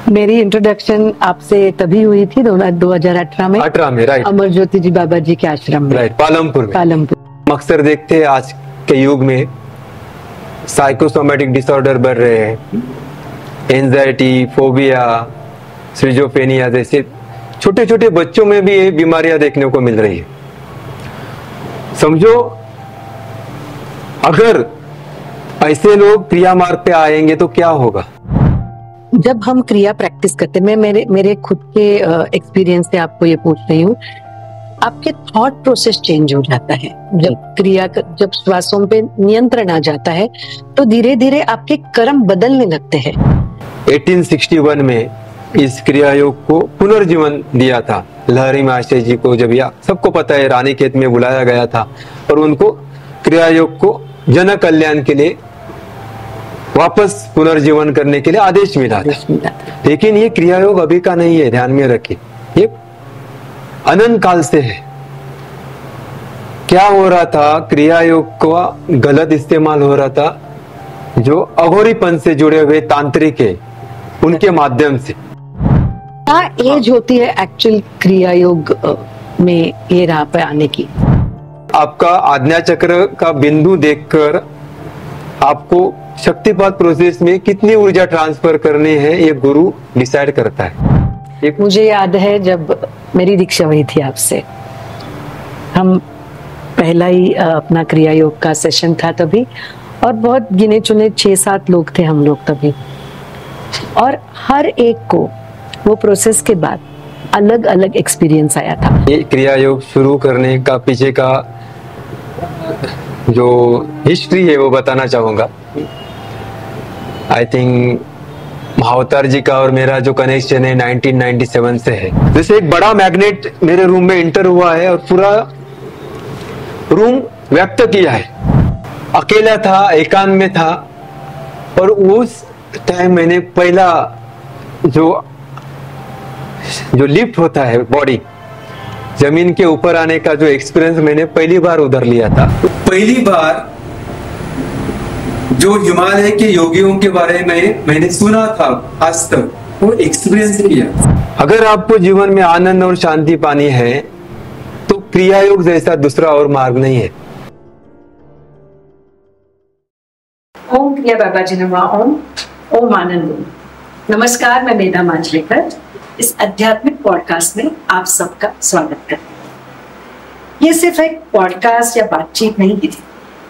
मेरी इंट्रोडक्शन आपसे तभी हुई थी 2018 में 18 में, राइट। अमर ज्योति जी बाबा जी के आश्रम में, राइट, पालमपुर में। पालमपुर। अक्सर देखते हैं आज के युग में साइकोसोमेटिक डिसऑर्डर बढ़ रहे हैं, एंजाइटी, फोबिया, सिजोफ्रेनिया जैसे छोटे छोटे बच्चों में भी ये बीमारियां देखने को मिल रही है। समझो, अगर ऐसे लोग क्रिया मार्ग पे आएंगे तो क्या होगा? जब हम क्रिया प्रैक्टिस करते, मैं मेरे खुद के एक्सपीरियंस से आपको ये पूछ रही हूँ, आपके थॉट प्रोसेस चेंज हो जाता है। जब श्वासों पे नियंत्रण आ जाता है तो धीरे धीरे आपके कर्म बदलने लगते हैं। 1861 में इस क्रिया योग को पुनर्जीवन दिया था लहरी महाशय जी को। जब यह सबको पता है, रानीखेत में बुलाया गया था और उनको क्रिया योग को जन कल्याण के लिए वापस पुनर्जीवन करने के लिए आदेश मिला था। लेकिन ये क्रिया योग अभी का नहीं है, ध्यान में रखिए, ये अनंत काल से है। क्या हो रहा था? क्रिया योग का गलत इस्तेमाल हो रहा था, जो अघोरीपन से जुड़े हुए तांत्रिक है उनके माध्यम से। क्या एज होती है एक्चुअल क्रिया योग में ये राह पे आने की? आपका आज्ञा चक्र का बिंदु देखकर आपको शक्तिपात प्रोसेस में कितनी ऊर्जा ट्रांसफर करनी है ये गुरु डिसाइड करता है। मुझे याद है जब मेरी दीक्षा हुई थी आपसे, हम पहला ही अपना क्रिया योग का सेशन था तभी, और बहुत गिने चुने 6-7 लोग थे हम लोग तभी, और हर एक को वो प्रोसेस के बाद अलग अलग एक्सपीरियंस आया था। ये क्रिया योग शुरू करने का पीछे का जो हिस्ट्री है वो बताना चाहूंगा। आई थिंक महाअवतार जी का और मेरा जो कनेक्शन है 1997 से है। जैसे एक बड़ा मैग्नेट मेरे रूम में इंटर हुआ है और पूरा रूम व्यक्त किया है। अकेला था, एकांत में था, और उस टाइम मैंने पहला जो लिफ्ट होता है बॉडी जमीन के ऊपर आने का जो एक्सपीरियंस मैंने पहली बार उधर लिया था। पहली बार जो हिमालय के योगियों के बारे में मैंने सुना था, आज तक वो एक्सपीरियंस किया। अगर आपको जीवन में आनंद और शांति पानी है तो क्रिया योग जैसा दूसरा और मार्ग नहीं है। ओम क्रिया बाबा जी नमः। ओम आनंद। नमस्कार, मैं मेधा मांजरेकर इस आध्यात्मिक पॉडकास्ट में आप सबका स्वागत करती हूँ। ये सिर्फ एक पॉडकास्ट या बातचीत नहीं है,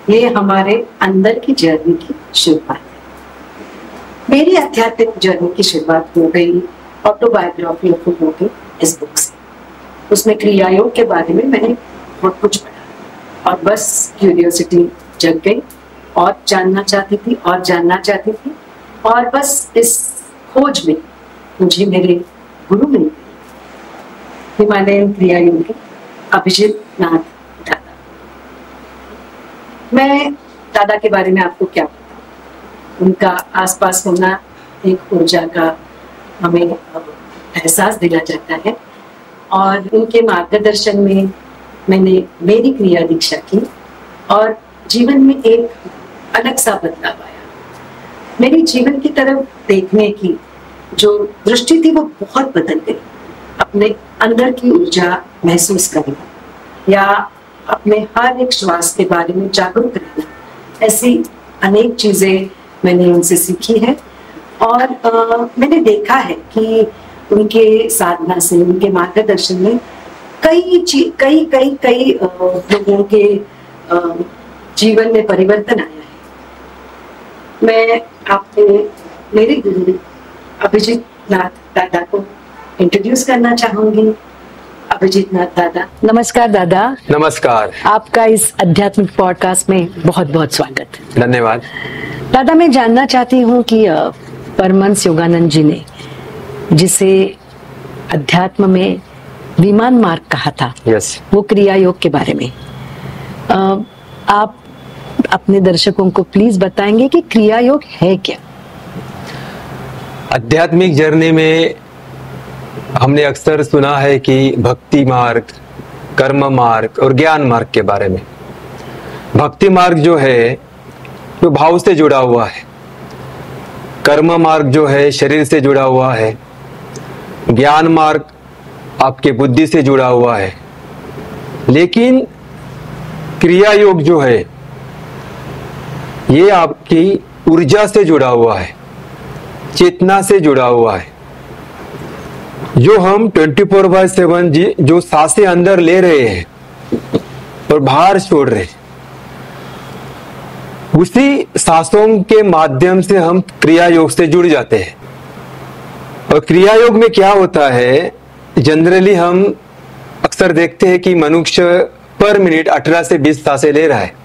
ये हमारे अंदर की जर्नी की शुरुआत है। मेरी आध्यात्मिक जर्नी की शुरुआत हो गई ऑटोबायोग्राफी ऑफ योगी इस बुक से। उसमें क्रिया योग के बारे में मैंने बहुत कुछ पढ़ा और बस क्यूरियोसिटी जग गई और जानना चाहती थी और बस इस खोज में मुझे मेरे गुरु मिले, हिमालयन क्रिया योगी अभिजीत नाथ दादा। मैं दादा के बारे में आपको क्या बताऊं? उनका आसपास होना एक ऊर्जा का हमें एहसास दिला जाता है, और उनके मार्गदर्शन में मैंने मेरी क्रिया दीक्षा की और जीवन में एक अलग सा बदलाव आया। मेरी जीवन की तरफ देखने की जो दृष्टि थी वो बहुत बदल गई। अपने अंदर की ऊर्जा महसूस करना या अपने हर एक श्वास के बारे में जागरूक रहना, ऐसी अनेक चीजें मैंने उनसे सीखी है। और मैंने देखा है कि उनके साधना से, उनके मार्गदर्शन में कई लोगों के जीवन में परिवर्तन आया है। मैं आपको मेरे गुरु अभिजीत नाथ दादा को इंट्रोड्यूस करना चाहूंगी। अभिजीत नाथ दादा, नमस्कार दादा। नमस्कार। आपका इस आध्यात्मिक पॉडकास्ट में बहुत बहुत स्वागत। धन्यवाद दादा। मैं जानना चाहती हूँ कि परमहंस योगानंद जी ने जिसे अध्यात्म में विमान मार्ग कहा था, यस, वो क्रिया योग के बारे में आप अपने दर्शकों को प्लीज बताएंगे कि क्रिया योग है क्या? आध्यात्मिक जर्नी में हमने अक्सर सुना है कि भक्ति मार्ग, कर्म मार्ग और ज्ञान मार्ग के बारे में। भक्ति मार्ग जो है वो भाव से जुड़ा हुआ है, कर्म मार्ग जो है शरीर से जुड़ा हुआ है, ज्ञान मार्ग आपके बुद्धि से जुड़ा हुआ है, लेकिन क्रिया योग जो है ये आपकी ऊर्जा से जुड़ा हुआ है, चेतना से जुड़ा हुआ है। जो हम 24/7 जो सांसें अंदर ले रहे हैं और बाहर छोड़ रहे हैं, उसी सांसों के माध्यम से हम क्रिया योग से जुड़ जाते हैं। और क्रिया योग में क्या होता है, जनरली हम अक्सर देखते हैं कि मनुष्य पर मिनट 18 से 20 सांसें ले रहा है।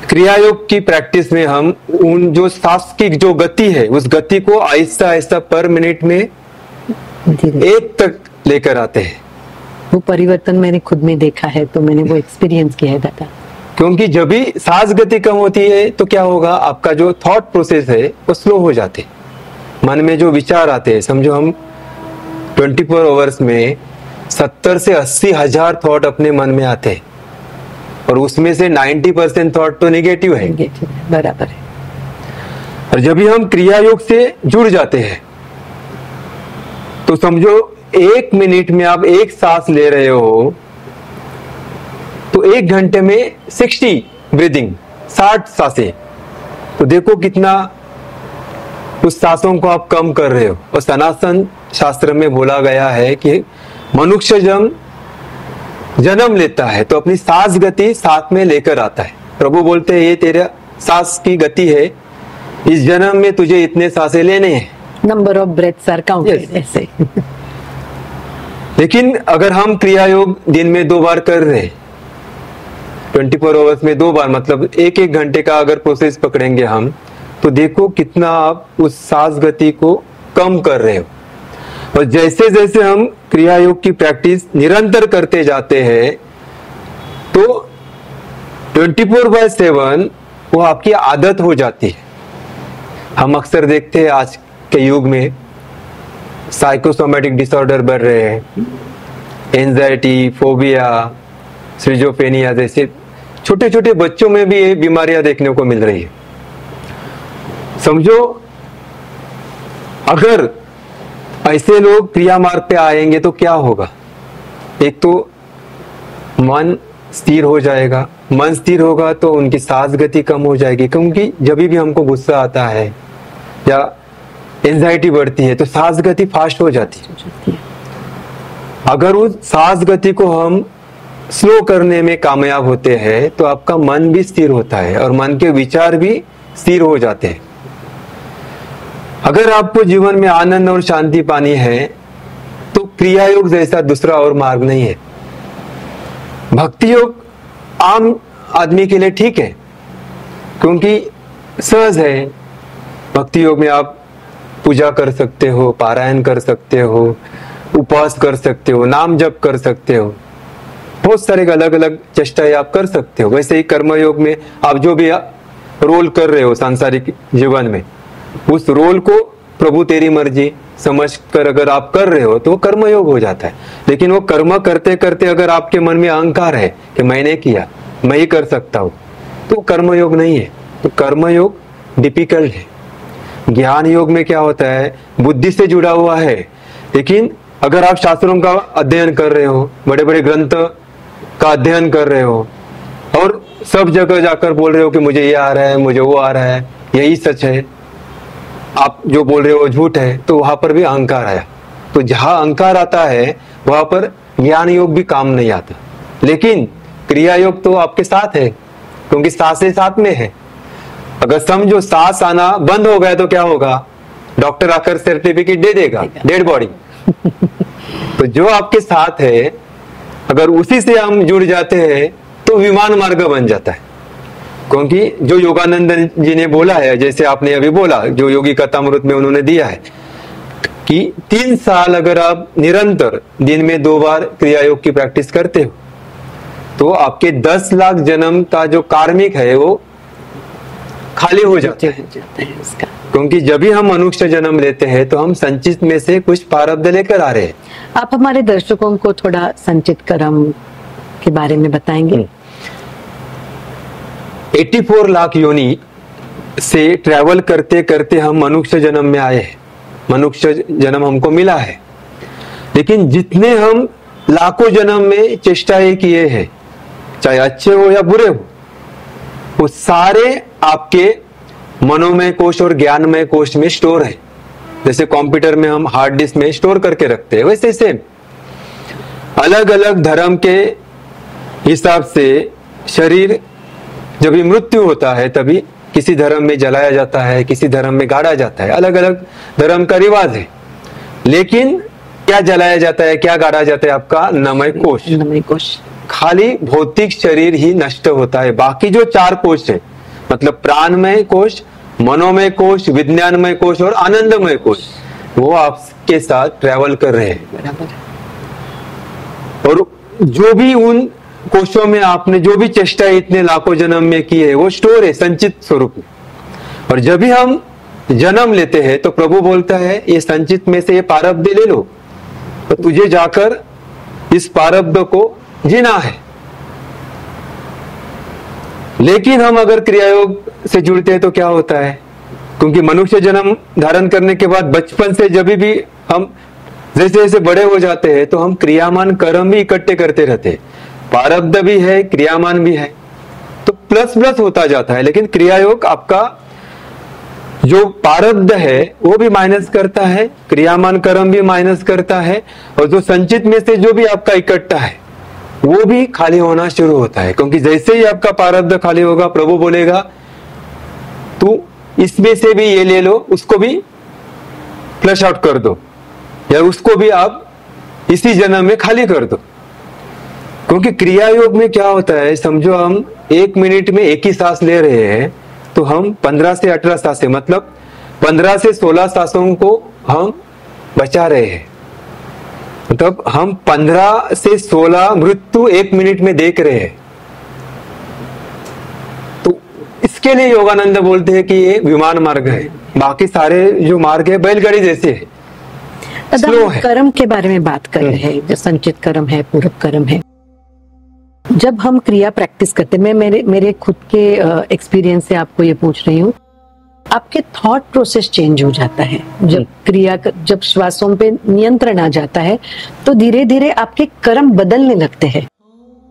क्रिया योग की प्रैक्टिस में हम उन जो सांस की जो गति है उस गति को आहिस्ता आहिस्ता पर मिनट में 1 तक लेकर आते हैं। वो परिवर्तन मैंने खुद में देखा है, तो मैंने वो एक्सपीरियंस किया है दादा। क्योंकि जब भी सांस गति कम होती है तो क्या होगा, आपका जो थॉट प्रोसेस है वो स्लो हो जाते हैं। मन में जो विचार आते हैं, समझो हम 24 आवर्स में 70 से 80 हजार थॉट अपने मन में आते हैं और उसमें से 90% थॉट तो नेगेटिव है। बराबर है। और जब भी हम क्रिया योग से जुड़ जाते हैं तो समझो 1 मिनट में आप 1 सांस ले रहे हो तो 1 घंटे में 60 ब्रीदिंग, 60 सांसें। तो देखो कितना उस सांसों को आप कम कर रहे हो। और सनातन शास्त्र में बोला गया है कि मनुष्य जब जन्म लेता है तो अपनी सांस गति साथ में लेकर आता है। प्रभु बोलते हैं ये तेरा सांस की गति है, इस जन्म में तुझे इतने सांसें लेने हैं। Number of breaths are counted ऐसे। लेकिन अगर हम क्रिया योग दिन में 2 बार कर रहे हैं, 24 आवर्स में 2 बार, मतलब 1-1 घंटे का अगर प्रोसेस पकड़ेंगे हम, तो देखो कितना आप उस सांस गति को कम कर रहे हो। और जैसे जैसे हम क्रिया योग की प्रैक्टिस निरंतर करते जाते हैं तो 24/7 वो आपकी आदत हो जाती है। हम अक्सर देखते हैं आज के युग में साइकोसोमेटिक डिसऑर्डर बढ़ रहे हैं, एंजाइटी, फोबिया, सिजोफ्रेनिया जैसे छोटे छोटे बच्चों में भी ये बीमारियां देखने को मिल रही है। समझो अगर ऐसे लोग क्रिया मार्ग पे आएंगे तो क्या होगा, एक तो मन स्थिर हो जाएगा, मन स्थिर होगा तो उनकी सांस गति कम हो जाएगी, क्योंकि जब भी हमको गुस्सा आता है या एंजाइटी बढ़ती है तो सांस गति फास्ट हो जाती है। अगर उस सांस गति को हम स्लो करने में कामयाब होते हैं तो आपका मन भी स्थिर होता है और मन के विचार भी स्थिर हो जाते हैं। अगर आपको जीवन में आनंद और शांति पानी है तो क्रिया योग जैसा दूसरा और मार्ग नहीं है। भक्ति योग आम आदमी के लिए ठीक है क्योंकि सहज है। भक्ति योग में आप पूजा कर सकते हो, पारायण कर सकते हो, उपवास कर सकते हो, नाम जप कर सकते हो, बहुत सारे अलग अलग चेष्टाएं आप कर सकते हो। वैसे ही कर्म योग में आप जो भी रोल कर रहे हो सांसारिक जीवन में, उस रोल को प्रभु तेरी मर्जी समझ कर अगर आप कर रहे हो तो वो कर्म योग हो जाता है। लेकिन वो कर्म करते करते अगर आपके मन में अहंकार है कि मैंने किया, मैं ही कर सकता हूँ, तो कर्म योग नहीं है। तो कर्म योग डिफिकल्ट है। ज्ञान योग में क्या होता है, बुद्धि से जुड़ा हुआ है। लेकिन अगर आप शास्त्रों का अध्ययन कर रहे हो, बड़े बड़े ग्रंथ का अध्ययन कर रहे हो और सब जगह जाकर बोल रहे हो कि मुझे ये आ रहा है, मुझे वो आ रहा है, यही सच है, आप जो बोल रहे हो झूठ है, तो वहां पर भी अहंकार आया। तो जहां अहंकार आता है वहां पर ज्ञान योग भी काम नहीं आता। लेकिन क्रिया योग तो आपके साथ है क्योंकि सांसें साथ में है। अगर समझो सांस आना बंद हो गया तो क्या होगा, डॉक्टर आकर सर्टिफिकेट दे देगा, डेड बॉडी। तो जो आपके साथ है अगर उसी से हम जुड़ जाते हैं तो विमान मार्ग बन जाता है। क्योंकि जो योगानंद जी ने बोला है, जैसे आपने अभी बोला, जो योगी कथामृत में उन्होंने दिया है कि 3 साल अगर आप निरंतर दिन में 2 बार क्रिया योग की प्रैक्टिस करते हो तो आपके 10 लाख जन्म का जो कार्मिक है वो खाली हो जाता है उसका। क्योंकि जब भी हम मनुष्य जन्म लेते हैं तो हम संचित में से कुछ प्रारब्ध लेकर आ रहे हैं। आप हमारे दर्शकों को थोड़ा संचित कर्म के बारे में बताएंगे। 84 लाख योनि से ट्रैवल करते करते हम मनुष्य जन्म में आए हैं। मनुष्य जन्म हमको मिला है, लेकिन जितने हम लाखों जन्म में चेष्टाएं किए हैं, चाहे अच्छे हो या बुरे हो, वो सारे आपके मनोमय कोश और ज्ञानमय कोश में स्टोर है। जैसे कंप्यूटर में हम हार्ड डिस्क में स्टोर करके रखते हैं, वैसे सेम अलग अलग धर्म के हिसाब से शरीर जब भी मृत्यु होता है तभी किसी धर्म में जलाया जाता है, किसी धर्म में गाड़ा जाता है, अलग अलग धर्म का रिवाज है। लेकिन क्या जलाया जाता है, क्या गाड़ा जाता है? आपका नमय कोश। नमय कोश। खाली भौतिक शरीर ही नष्ट होता है, बाकी जो 4 कोश है, मतलब प्राणमय कोश, मनोमय कोश, विज्ञानमय कोश और आनंदमय कोश, वो आपके साथ ट्रैवल कर रहे हैं। बराबर। और जो भी उन कोशों में आपने जो भी चेष्टा इतने लाखों जन्म में की है, वो स्टोर है संचित स्वरूप में। और जब भी हम जन्म लेते हैं तो प्रभु बोलता है ये संचित में से ये प्रारब्ध ले लो, तो तुझे जाकर इस प्रारब्ध को जीना है। लेकिन हम अगर क्रियायोग से जुड़ते हैं तो क्या होता है? क्योंकि मनुष्य जन्म धारण करने के बाद बचपन से जब भी हम जैसे जैसे बड़े हो जाते हैं तो हम क्रियामान कर्म भी इकट्ठे करते रहते हैं, प्रारब्ध भी है, क्रियामान भी है, तो प्लस प्लस होता जाता है। लेकिन क्रियायोग आपका जो प्रारब्ध है वो भी माइनस करता है, क्रियामान कर्म भी माइनस करता है, और जो संचित में से जो भी आपका इकट्ठा है वो भी खाली होना शुरू होता है। क्योंकि जैसे ही आपका प्रारब्ध खाली होगा, प्रभु बोलेगा तू इसमें से भी ये ले लो, उसको भी फ्लश आउट कर दो, या उसको भी आप इसी जन्म में खाली कर दो। क्योंकि क्रिया योग में क्या होता है, समझो हम 1 मिनट में एक ही सांस ले रहे हैं, तो हम 15 से 18 सांसें, मतलब 15 से 16 सांसों को हम बचा रहे हैं। मतलब हम 15 से 16 मृत्यु 1 मिनट में देख रहे हैं। तो इसके लिए योगानंद बोलते हैं कि ये विमान मार्ग है, बाकी सारे जो मार्ग है बैलगाड़ी जैसे है, स्लो है। कर्म के बारे में बात कर रहे हैं, जो संचित कर्म है, पूर्व कर्म है। जब हम क्रिया प्रैक्टिस करते हैं, मैं मेरे खुद के एक्सपीरियंस से आपको ये पूछ रही हूँ, आपके थॉट प्रोसेस चेंज हो जाता है। जब श्वासों पे नियंत्रण आ जाता है तो धीरे धीरे आपके कर्म बदलने लगते हैं,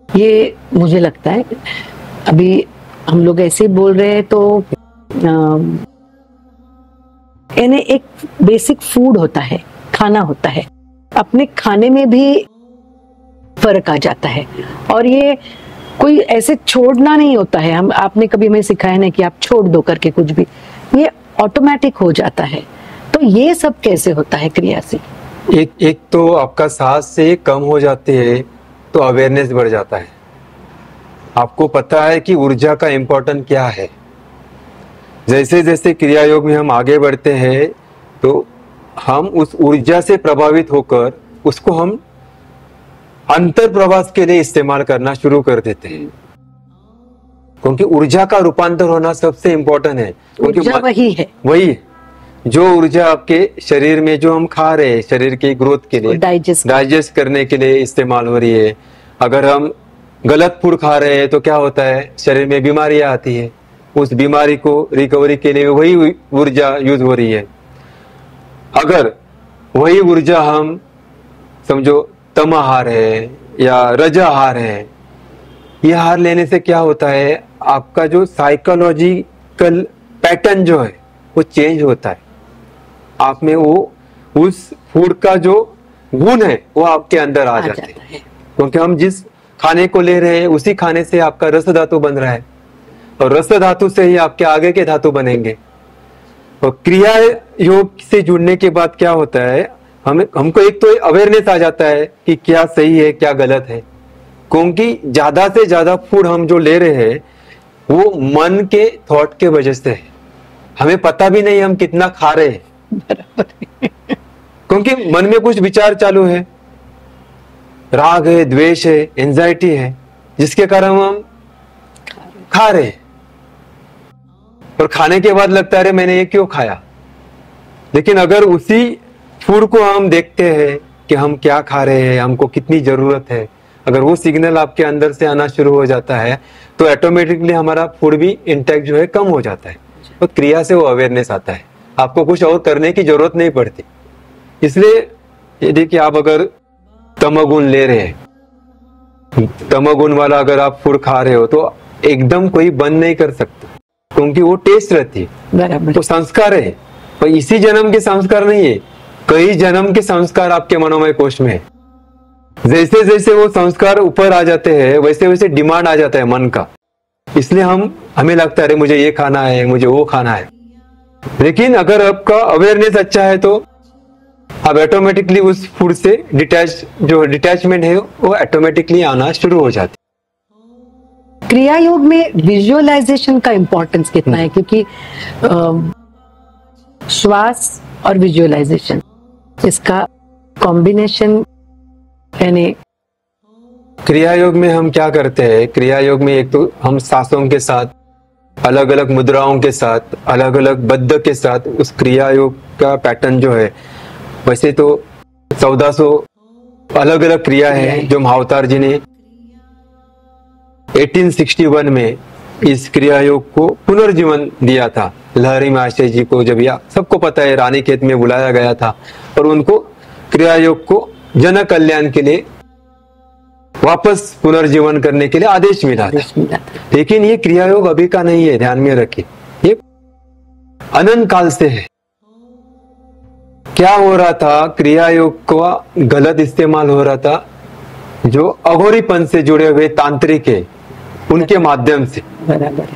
ये मुझे लगता है। अभी हम लोग ऐसे बोल रहे हैं तो इन्हें एक बेसिक फूड होता है, खाना होता है, अपने खाने में भी फर्क आ जाता है। और ये कोई ऐसे छोड़ना नहीं होता है, आपने कभी हमें सिखाया नहीं कि आप छोड़ दो करके कुछ भी, ये ऑटोमेटिक हो जाता है। तो ये सब कैसे होता है क्रिया से? एक तो आपका सांस से कम हो जाते हैं तो अवेयरनेस बढ़ जाता है, आपको पता है कि ऊर्जा का इम्पोर्टेंट क्या है। जैसे जैसे क्रिया योग में हम आगे बढ़ते हैं तो हम उस ऊर्जा से प्रभावित होकर उसको हम अंतर प्रवास के लिए इस्तेमाल करना शुरू कर देते हैं। क्योंकि ऊर्जा का रूपांतर होना सबसे इम्पोर्टेंट है। ऊर्जा वही जो ऊर्जा आपके शरीर में जो हम खा रहे हैं, शरीर की ग्रोथ के लिए, डाइजेस्ट करने के लिए इस्तेमाल हो रही है। अगर हम गलत फूड खा रहे हैं तो क्या होता है, शरीर में बीमारियां आती है, उस बीमारी को रिकवरी के लिए वही ऊर्जा यूज हो रही है। अगर वही ऊर्जा हम समझो तम आहार है या रज आहार है, ये आहार लेने से क्या होता है, आपका जो साइकोलॉजिकल पैटर्न जो है वो चेंज होता है। आप में वो उस फूड का जो गुण है वो आपके अंदर आ जाता है। क्योंकि हम जिस खाने को ले रहे हैं उसी खाने से आपका रस धातु बन रहा है, और रस धातु से ही आपके आगे के धातु बनेंगे। और क्रिया योग से जुड़ने के बाद क्या होता है, हमको एक तो अवेयरनेस आ जाता है कि क्या सही है क्या गलत है। क्योंकि ज्यादा से ज्यादा फूड हम जो ले रहे हैं वो मन के थॉट के वजह से है, हमें पता भी नहीं हम कितना खा रहे हैं। क्योंकि मन में कुछ विचार चालू है, राग है, द्वेष है, एंजाइटी है, जिसके कारण हम खा रहे हैं। और खाने के बाद लगता है मैंने ये क्यों खाया। लेकिन अगर उसी फूड को हम देखते हैं कि हम क्या खा रहे हैं, हमको कितनी जरूरत है, अगर वो सिग्नल आपके अंदर से आना शुरू हो जाता है तो ऑटोमेटिकली हमारा फूड भी इंटेक जो है कम हो जाता है। तो क्रिया से वो अवेयरनेस आता है। आपको कुछ और करने की जरूरत नहीं पड़ती। इसलिए ये देखिए, आप अगर तमोगुण ले रहे हैं, तमोगुण वाला अगर आप फूड खा रहे हो तो एकदम कोई बंद नहीं कर सकता, क्योंकि वो टेस्ट रहती है, बराबर। तो संस्कार है। पर इसी जन्म के संस्कार नहीं है, कई जन्म के संस्कार आपके मनोमय कोश में है। जैसे जैसे वो संस्कार ऊपर आ जाते हैं वैसे वैसे डिमांड आ जाता है मन का। इसलिए हमें लगता है अरे मुझे ये खाना है, मुझे वो खाना है। लेकिन अगर आपका अवेयरनेस अच्छा है तो आप ऑटोमेटिकली उस फूड से डिटैचमेंट है वो ऑटोमेटिकली आना शुरू हो जाती। क्रिया योग में विजुअलाइजेशन का इंपॉर्टेंस कितना है? क्योंकि श्वास और विजुअलाइजेशन, इसका कॉम्बिनेशन, यानी क्रिया योग में हम क्या करते हैं, क्रिया योग में एक तो हम सांसों के साथ, अलग अलग मुद्राओं के साथ, अलग अलग बद्ध के साथ उस क्रिया योग का पैटर्न जो है, वैसे तो 1400 अलग अलग क्रिया है जो महावतार जी ने 1861 में इस क्रिया योग को पुनर्जीवन दिया था। लहरी महाशय जी को जब यह सबको पता है रानीखेत में बुलाया गया था और उनको क्रिया योग को जन कल्याण के लिए वापस पुनर्जीवन करने के लिए आदेश मिला था। लेकिन ये क्रिया योग अभी का नहीं है, ध्यान में रखिए, ये अनंत काल से है। क्या हो रहा था, क्रिया योग का गलत इस्तेमाल हो रहा था जो अघोरीपन से जुड़े हुए तांत्रिक है उनके माध्यम से। बराबर।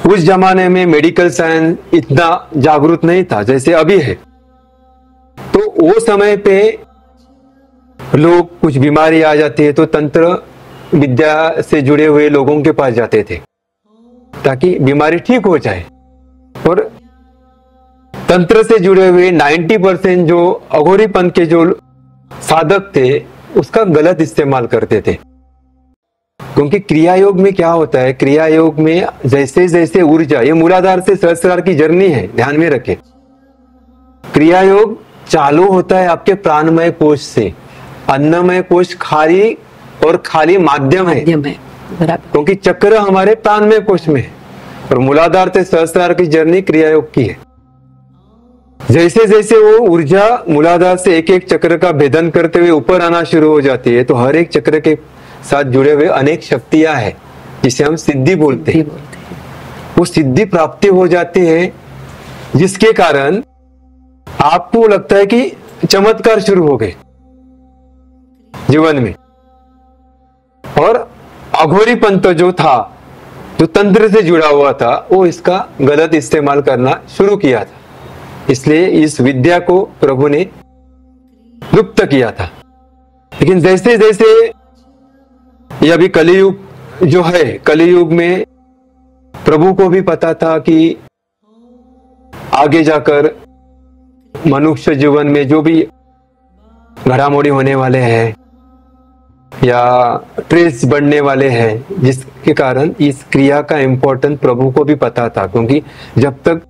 उस जमाने में मेडिकल साइंस इतना जागरूक नहीं था जैसे अभी है, तो वो समय पे लोग कुछ बीमारी आ जाती है तो तंत्र विद्या से जुड़े हुए लोगों के पास जाते थे ताकि बीमारी ठीक हो जाए। और तंत्र से जुड़े हुए 90% जो अघोरीपन के जो साधक थे उसका गलत इस्तेमाल करते थे। क्योंकि क्रिया योग में क्या होता है, क्रिया योग में जैसे जैसे ऊर्जा, ये मूलाधार से सहस्त्रार की जर्नी है, ध्यान में रखें। क्रिया योग चालू होता है आपके प्राणमय कोश से। अन्नमय कोश खाली और खाली माध्यम है, क्योंकि चक्र हमारे प्राणमय कोश में है और मूलाधार से सहस्त्रार की जर्नी क्रिया योग की है। जैसे जैसे वो ऊर्जा मूलाधार से एक एक चक्र का भेदन करते हुए ऊपर आना शुरू हो जाती है तो हर एक चक्र के साथ जुड़े हुए अनेक शक्तियां हैं जिसे हम सिद्धि बोलते हैं। वो सिद्धि प्राप्ति हो जाती है जिसके कारण आपको लगता है कि चमत्कार शुरू हो गए जीवन में। और अघोरीपन तो जो था, जो तंत्र से जुड़ा हुआ था, वो इसका गलत इस्तेमाल करना शुरू किया था। इसलिए इस विद्या को प्रभु ने लुप्त किया था। लेकिन जैसे जैसे ये अभी कलियुग जो है, कलियुग में प्रभु को भी पता था कि आगे जाकर मनुष्य जीवन में जो भी घड़ामोड़ी होने वाले हैं या ट्रेस बढ़ने वाले हैं, जिसके कारण इस क्रिया का इम्पोर्टेंस प्रभु को भी पता था। क्योंकि जब तक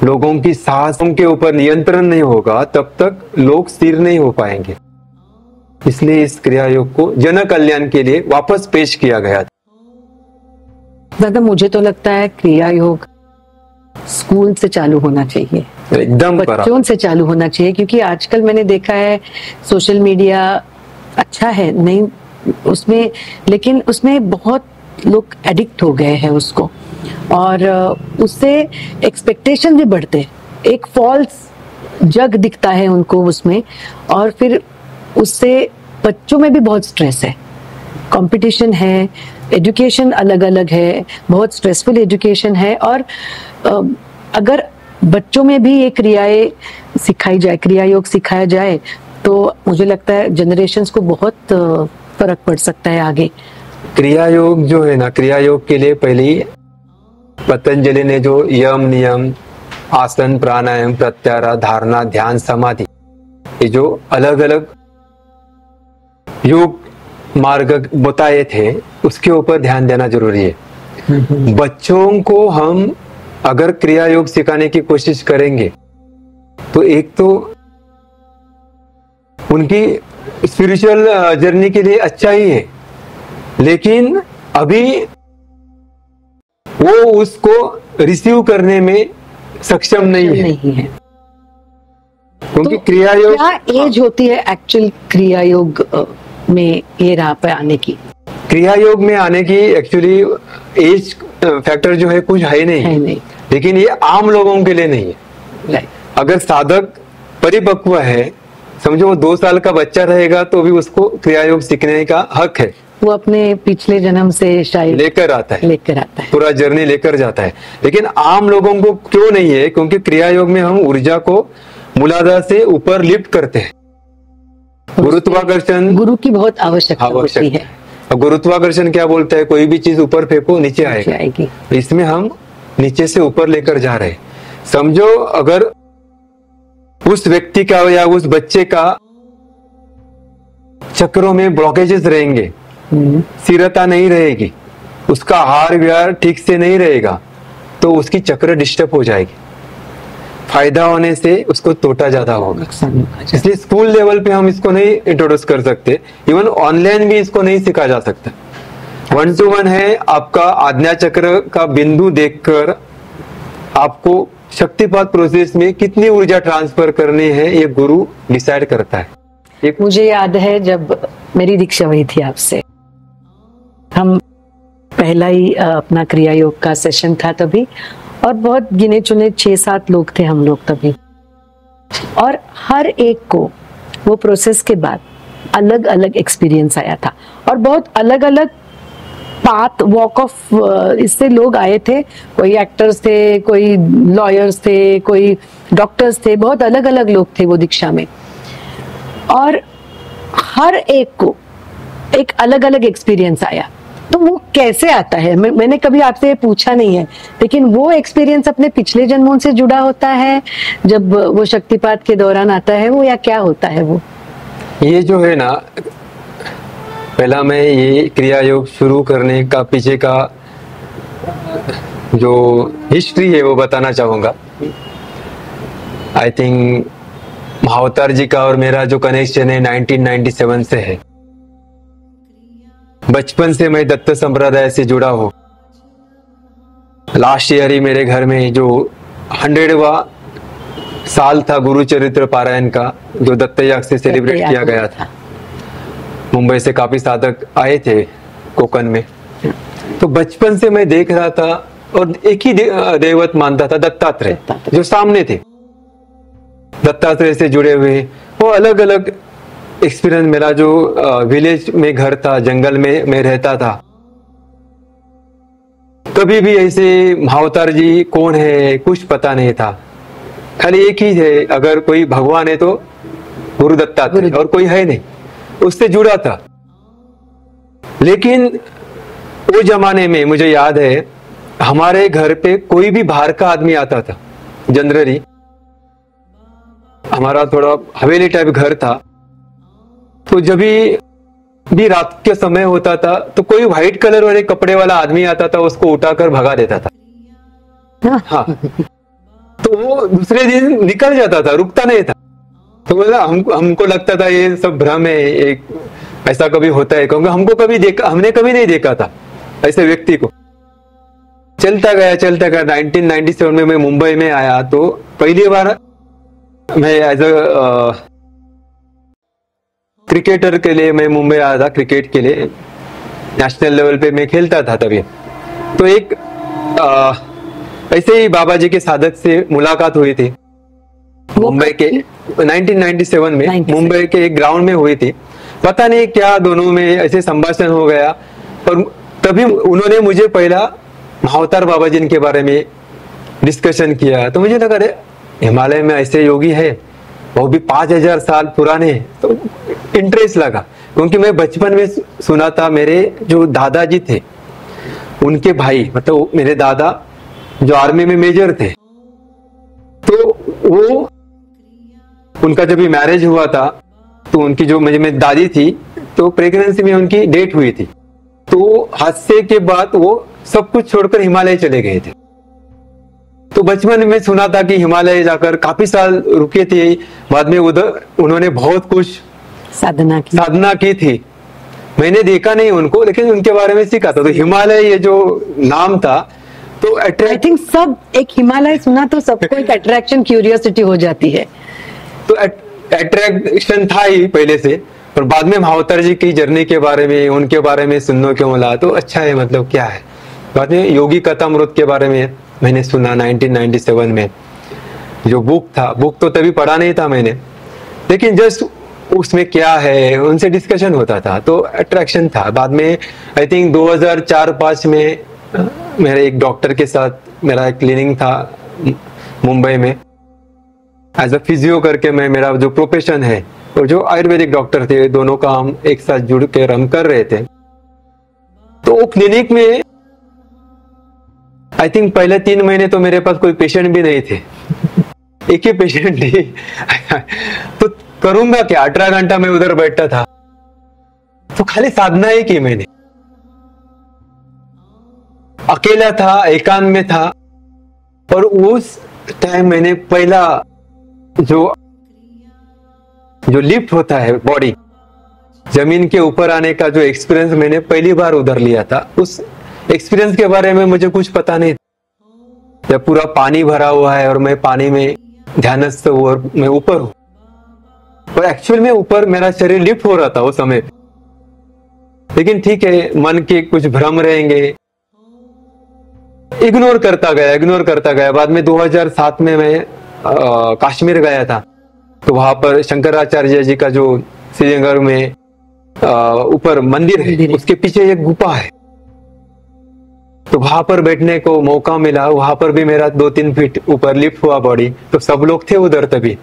लोगों की सांसों के ऊपर नियंत्रण नहीं होगा तब तक लोग स्थिर नहीं हो पाएंगे। इसलिए इस क्रिया योग को जन कल्याण के लिए वापस पेश किया गया था। दादा, मुझे तो लगता है क्रिया योग स्कूल से चालू होना चाहिए, एकदम बच्चों से चालू होना चाहिए। क्योंकि आजकल मैंने देखा है सोशल मीडिया अच्छा है नहीं उसमें, लेकिन उसमें बहुत लोग एडिक्ट हो गए हैं उसको, और उससे एक्सपेक्टेशन भी बढ़ते, एक फॉल्स जग दिखता है उनको उसमें, और फिर उससे बच्चों में भी बहुत स्ट्रेस है, कंपटीशन है, एजुकेशन अलग अलग है, बहुत स्ट्रेसफुल एजुकेशन है। और अगर बच्चों में भी ये क्रियाएं सिखाई जाए, क्रिया योग सिखाया जाए, तो मुझे लगता है जनरेशन्स को बहुत फर्क पड़ सकता है आगे। क्रिया योग जो है ना, क्रिया योग के लिए पहले पतंजलि ने जो यम नियम, आसन, प्राणायाम, प्रत्याहार, धारणा, ध्यान, समाधि, ये जो अलग अलग योग मार्ग बताए थे उसके ऊपर ध्यान देना जरूरी है। बच्चों को हम अगर क्रिया योग सिखाने की कोशिश करेंगे तो एक तो उनकी स्पिरिचुअल जर्नी के लिए अच्छा ही है, लेकिन अभी वो उसको रिसीव करने में सक्षम नहीं है। क्योंकि तो क्रिया योग, क्या एज होती है एक्चुअल क्रिया योग में ये राह पे आने की? क्रिया योग में आने की एक्चुअली एज फैक्टर जो है कुछ है नहीं, लेकिन ये आम लोगों के लिए नहीं है। अगर साधक परिपक्व है, समझो वो 2 साल का बच्चा रहेगा तो भी उसको क्रिया योग सीखने का हक है। वो अपने पिछले जन्म से शायद लेकर आता है, पूरा जर्नी लेकर जाता है। लेकिन आम लोगों को क्यों नहीं है? क्योंकि क्रिया योग में हम ऊर्जा को मूलाधार से ऊपर लिफ्ट करते हैं। गुरुत्वाकर्षण, गुरु की बहुत आवश्यकता होती है। गुरुत्वाकर्षण क्या बोलता है? कोई भी चीज ऊपर फेंको नीचे आएगी। इसमें हम नीचे से ऊपर लेकर जा रहे हैं। समझो अगर उस व्यक्ति का या उस बच्चे का चक्रों में ब्लॉकेजेस रहेंगे, स्थिरता नहीं रहेगी, उसका आहार विहार ठीक से नहीं रहेगा, तो उसकी चक्र डिस्टर्ब हो जाएगी। फायदा होने से उसको तोटा ज्यादा होगा। इसलिए स्कूल लेवल पे हम इसको नहीं इंट्रोड्यूस कर सकते, इवन ऑनलाइन भी इसको नहीं सिखा जा सकता। 1-to-1 है, आपका आज्ञा चक्र का बिंदु देखकर आपको शक्तिपात प्रोसेस में कितनी ऊर्जा ट्रांसफर करनी है ये गुरु डिसाइड करता है। मुझे याद है जब मेरी दीक्षा हुई थी आपसे, हम पहला ही अपना क्रिया योग का सेशन था तभी, और बहुत गिने चुने 6-7 लोग थे हम लोग तभी, और हर एक को वो प्रोसेस के बाद अलग अलग एक्सपीरियंस आया था, और बहुत अलग अलग पाथ वॉक ऑफ इससे लोग आए थे। कोई एक्टर्स थे, कोई लॉयर्स थे, कोई डॉक्टर्स थे, बहुत अलग अलग लोग थे वो दीक्षा में, और हर एक को एक अलग अलग एक्सपीरियंस आया। तो वो कैसे आता है? मैंने कभी आपसे पूछा नहीं है, लेकिन वो एक्सपीरियंस अपने पिछले जन्मों से जुड़ा होता है जब वो शक्तिपात के दौरान आता है वो, या क्या होता है वो? ये जो है ना, पहला मैं ये क्रिया योग शुरू करने का पीछे का जो हिस्ट्री है वो बताना चाहूंगा। आई थिंक महावतार जी का और मेरा जो कनेक्शन है 1997 से है। बचपन से मैं दत्त संप्रदाय से जुड़ा हूँ। लास्ट ईयर ही मेरे घर में जो 100वां साल था गुरु चरित्र पारायण का, जो दत्त याग से सेलिब्रेट किया गया था। मुंबई से काफी साधक आए थे कोकण में, तो बचपन से मैं देख रहा था और एक ही देवत मानता था, दत्तात्रेय, जो सामने थे। दत्तात्रेय से जुड़े हुए वो अलग अलग एक्सपीरियंस। मेरा जो विलेज में घर था, जंगल में मैं रहता था, कभी भी ऐसे महावतार जी कौन है कुछ पता नहीं था। खाली एक ही है, अगर कोई भगवान है तो गुरु दत्तात्रेय, और कोई है नहीं, उससे जुड़ा था। लेकिन वो जमाने में मुझे याद है हमारे घर पे कोई भी बाहर का आदमी आता था, जनरली हमारा थोड़ा हवेली टाइप घर था, तो जब भी रात के समय होता था तो कोई व्हाइट कलर वाले कपड़े वाला आदमी आता था, उसको उठाकर भगा देता था। हाँ, तो वो दूसरे दिन निकल जाता था, रुकता नहीं था। तो बोला हमको लगता था ये सब भ्रम है, एक ऐसा कभी होता है, क्योंकि हमने कभी नहीं देखा था ऐसे व्यक्ति को। चलता गया 1997 में मैं मुंबई में आया, तो पहली बार मैं एज अ क्रिकेटर के लिए मैं मुंबई आया था। क्रिकेट के लिए नेशनल लेवल पे मैं खेलता था तभी। तो एक ऐसे ही बाबा जी के साधक से मुलाकात हुई थी मुंबई के 1997 में, मुंबई के एक ग्राउंड में हुई थी। पता नहीं क्या दोनों में ऐसे संभाषण हो गया, और तभी उन्होंने मुझे पहला महावतार बाबा जी के बारे में डिस्कशन किया। तो मुझे लगा अरे हिमालय में ऐसे योगी है, वो भी 5000 साल पुराने। तो इंटरेस्ट लगा, क्योंकि मैं बचपन में सुना था, मेरे जो दादाजी थे उनके भाई, मतलब मेरे दादा जो आर्मी में मेजर थे, तो वो उनका जब मैरिज हुआ था तो उनकी जो मेरी दादी थी, तो प्रेगनेंसी में उनकी डेथ हुई थी। तो हादसे के बाद वो सब कुछ छोड़कर हिमालय चले गए थे। तो बचपन में सुना था कि हिमालय जाकर काफी साल रुके थे, बाद में उधर उन्होंने बहुत कुछ साधना की थी। मैंने देखा नहीं उनको, लेकिन उनके बारे में सीखा था। तो हिमालय ये जो नाम था तो आई अट्रैक्ट थिंक सब एक हिमालय सुना तो सबको एक अट्रैक्शन क्यूरियोसिटी हो जाती है। तो अट्रैक्शन था ही पहले से, पर बाद में महावतार जी की जर्नी के बारे में, उनके बारे में सुनने को मिला तो अच्छा है, मतलब क्या है। बाद में योगी कथामृत के बारे में मैंने सुना 1997 में, जो बुक था, बुक तो तभी पढ़ा नहीं था मैंने, लेकिन जस्ट उसमें क्या है उनसे डिस्कशन होता था तो अट्रैक्शन था। बाद में आई थिंक 2004-5 में मेरे एक डॉक्टर के साथ मेरा एक क्लिनिक था मुंबई में, एज अ फिजियो करके मैं, मेरा जो प्रोफेशन है, और जो आयुर्वेदिक डॉक्टर थे, दोनों का हम एक साथ जुड़ के हम कर रहे थे। तो वो क्लिनिक में आई थिंक पहले 3 महीने तो मेरे पास कोई पेशेंट भी नहीं थे, एक ही पेशेंट थी। तो करूंगा क्या, 18 घंटा मैं उधर बैठा था, तो खाली साधना ही की मैंने, अकेला था, एकांत में था। और उस टाइम मैंने पहला जो लिफ्ट होता है बॉडी जमीन के ऊपर आने का जो एक्सपीरियंस मैंने पहली बार उधर लिया था, उस एक्सपीरियंस के बारे में मुझे कुछ पता नहीं। जब पूरा पानी भरा हुआ है और मैं पानी में ध्यानस्थ हूं और मैं ऊपर हूं, और एक्चुअल में ऊपर मेरा शरीर लिफ्ट हो रहा था उस समय पे। लेकिन ठीक है, मन के कुछ भ्रम रहेंगे, इग्नोर करता गया। बाद में 2007 में मैं कश्मीर गया था, तो वहां पर शंकराचार्य जी का जो श्रीनगर में ऊपर मंदिर है, उसके पीछे एक गुफा है, तो वहां पर बैठने को मौका मिला। वहां पर भी मेरा 2-3 फीट ऊपर लिफ्ट हुआ बॉडी। तो सब लोग थे उधर, तभी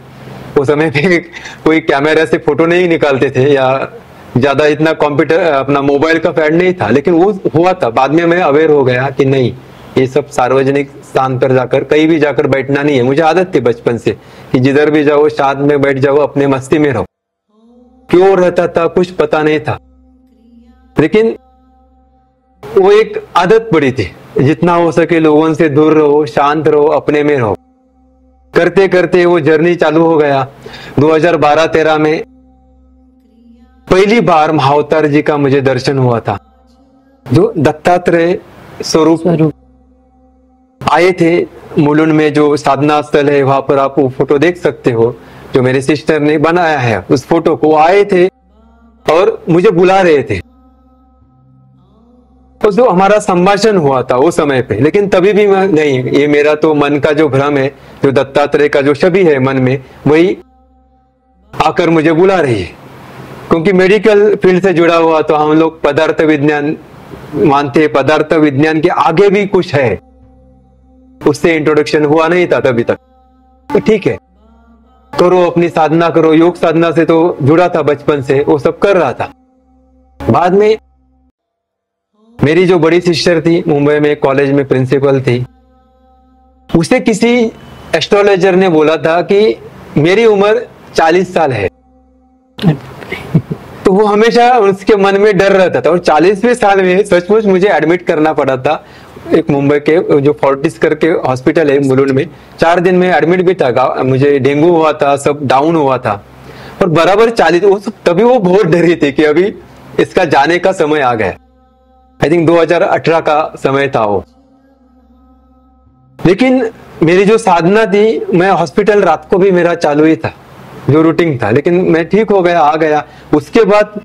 उस समय पे कोई कैमरा से फोटो नहीं निकालते थे, या ज्यादा इतना कंप्यूटर अपना मोबाइल का फैड नहीं था, लेकिन वो हुआ था। बाद में मैं अवेयर हो गया कि नहीं, ये सब सार्वजनिक स्थान पर जाकर कहीं भी जाकर बैठना नहीं है। मुझे आदत थी बचपन से कि जिधर भी जाओ शांत में बैठ जाओ, अपने मस्ती में रहो। क्यों रहता था कुछ पता नहीं था, लेकिन वो एक आदत पड़ी थी, जितना हो सके लोगों से दूर रहो, शांत रहो, अपने में रहो। करते करते वो जर्नी चालू हो गया। 2012-13 में पहली बार महावतार जी का मुझे दर्शन हुआ था, जो दत्तात्रेय स्वरूप आए थे मुलुंड में, जो साधना स्थल है वहां पर आप वो फोटो देख सकते हो, जो मेरे सिस्टर ने बनाया है उस फोटो को। आए थे और मुझे बुला रहे थे, तो जो हमारा संभाषण हुआ था उस समय पे। लेकिन तभी भी मैं नहीं, ये मेरा तो मन का जो भ्रम है, जो दत्तात्रेय का जो छवि है मन में, वही आकर मुझे बुला रही है। क्योंकि मेडिकल फील्ड से जुड़ा हुआ तो हम लोग पदार्थ विज्ञान मानते हैं, पदार्थ विज्ञान के आगे भी कुछ है, उससे इंट्रोडक्शन हुआ नहीं था तभी तक। तो ठीक है, करो अपनी साधना करो। योग साधना से तो जुड़ा था बचपन से, वो सब कर रहा था। बाद में मेरी जो बड़ी सिस्टर थी, मुंबई में कॉलेज में प्रिंसिपल थी, उसे किसी एस्ट्रोलॉजर ने बोला था कि मेरी उम्र 40 साल है। तो वो हमेशा उसके मन में डर रहता था, और 40वें साल में सचमुच मुझे एडमिट करना पड़ा था एक मुंबई के जो फोर्टिस करके हॉस्पिटल है मुलुंड में। 4 दिन में एडमिट भी था, मुझे डेंगू हुआ था, सब डाउन हुआ था, और बराबर 40। तभी वो बहुत डरी थी कि अभी इसका जाने का समय आ गया। आई थिंक 2018 का समय था वो। लेकिन मेरी जो साधना थी, मैं हॉस्पिटल रात को भी मेरा चालू ही था, जो रूटीन था, लेकिन मैं ठीक हो गया, आ गया। उसके बाद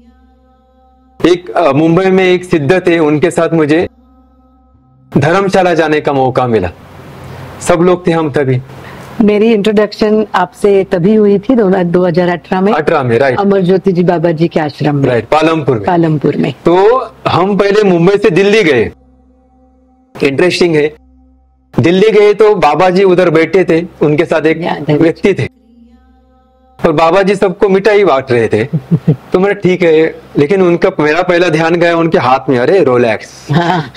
एक मुंबई में एक सिद्ध थे, उनके साथ मुझे धर्मशाला जाने का मौका मिला। सब लोग थे हम तभी। मेरी इंट्रोडक्शन आपसे तभी हुई थी 2018 में। 18 में, राइट। अमर ज्योति जी बाबा जी के आश्रम में, राइट, पालमपुर में। तो हम पहले मुंबई से दिल्ली गए। इंटरेस्टिंग है, दिल्ली गए तो बाबा जी उधर बैठे थे, उनके साथ एक व्यक्ति थे, और बाबा जी सबको मिठाई बांट रहे थे। तो मेरा ठीक है, लेकिन उनका मेरा पहला ध्यान गया उनके हाथ में, अरे रोलेक्स। हाँ।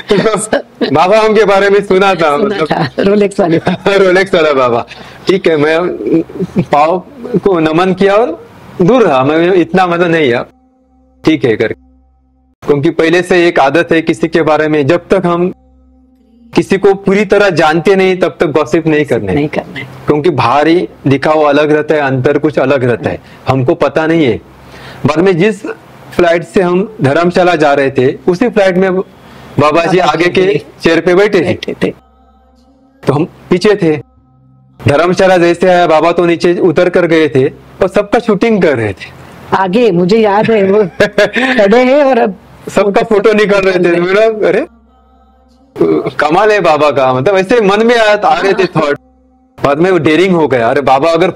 तो बाबा उनके बारे में सुना था, मतलब रोलेक्स वाले रोलेक्स वाला बाबा। ठीक है, मैं पाव को नमन किया और दूर रहा, मैं इतना मतलब नहीं है, ठीक है करके। क्योंकि पहले से एक आदत है किसी के बारे में, जब तक हम किसी को पूरी तरह जानते नहीं तब तक गॉसिप नहीं करना है। क्योंकि बाहरी दिखावा अलग रहता है, अंतर कुछ अलग रहता है, हमको पता नहीं है। बाद में जिस फ्लाइट से हम धर्मशाला जा रहे थे, उसी फ्लाइट में बाबा जी आगे के चेयर पे बैठे थे, तो हम पीछे थे। धर्मशाला जैसे आया बाबा तो नीचे उतर कर गए थे और सबका शूटिंग कर रहे थे आगे। मुझे याद है वो खड़े हैं और अब सबका फोटो निकाल रहे थे। मेरा अरे कमाल है बाबा का, मतलब ऐसे मन में आ रहे थे थॉट। बाद में वो डेयरिंग हो गया, अरे बाबा अगर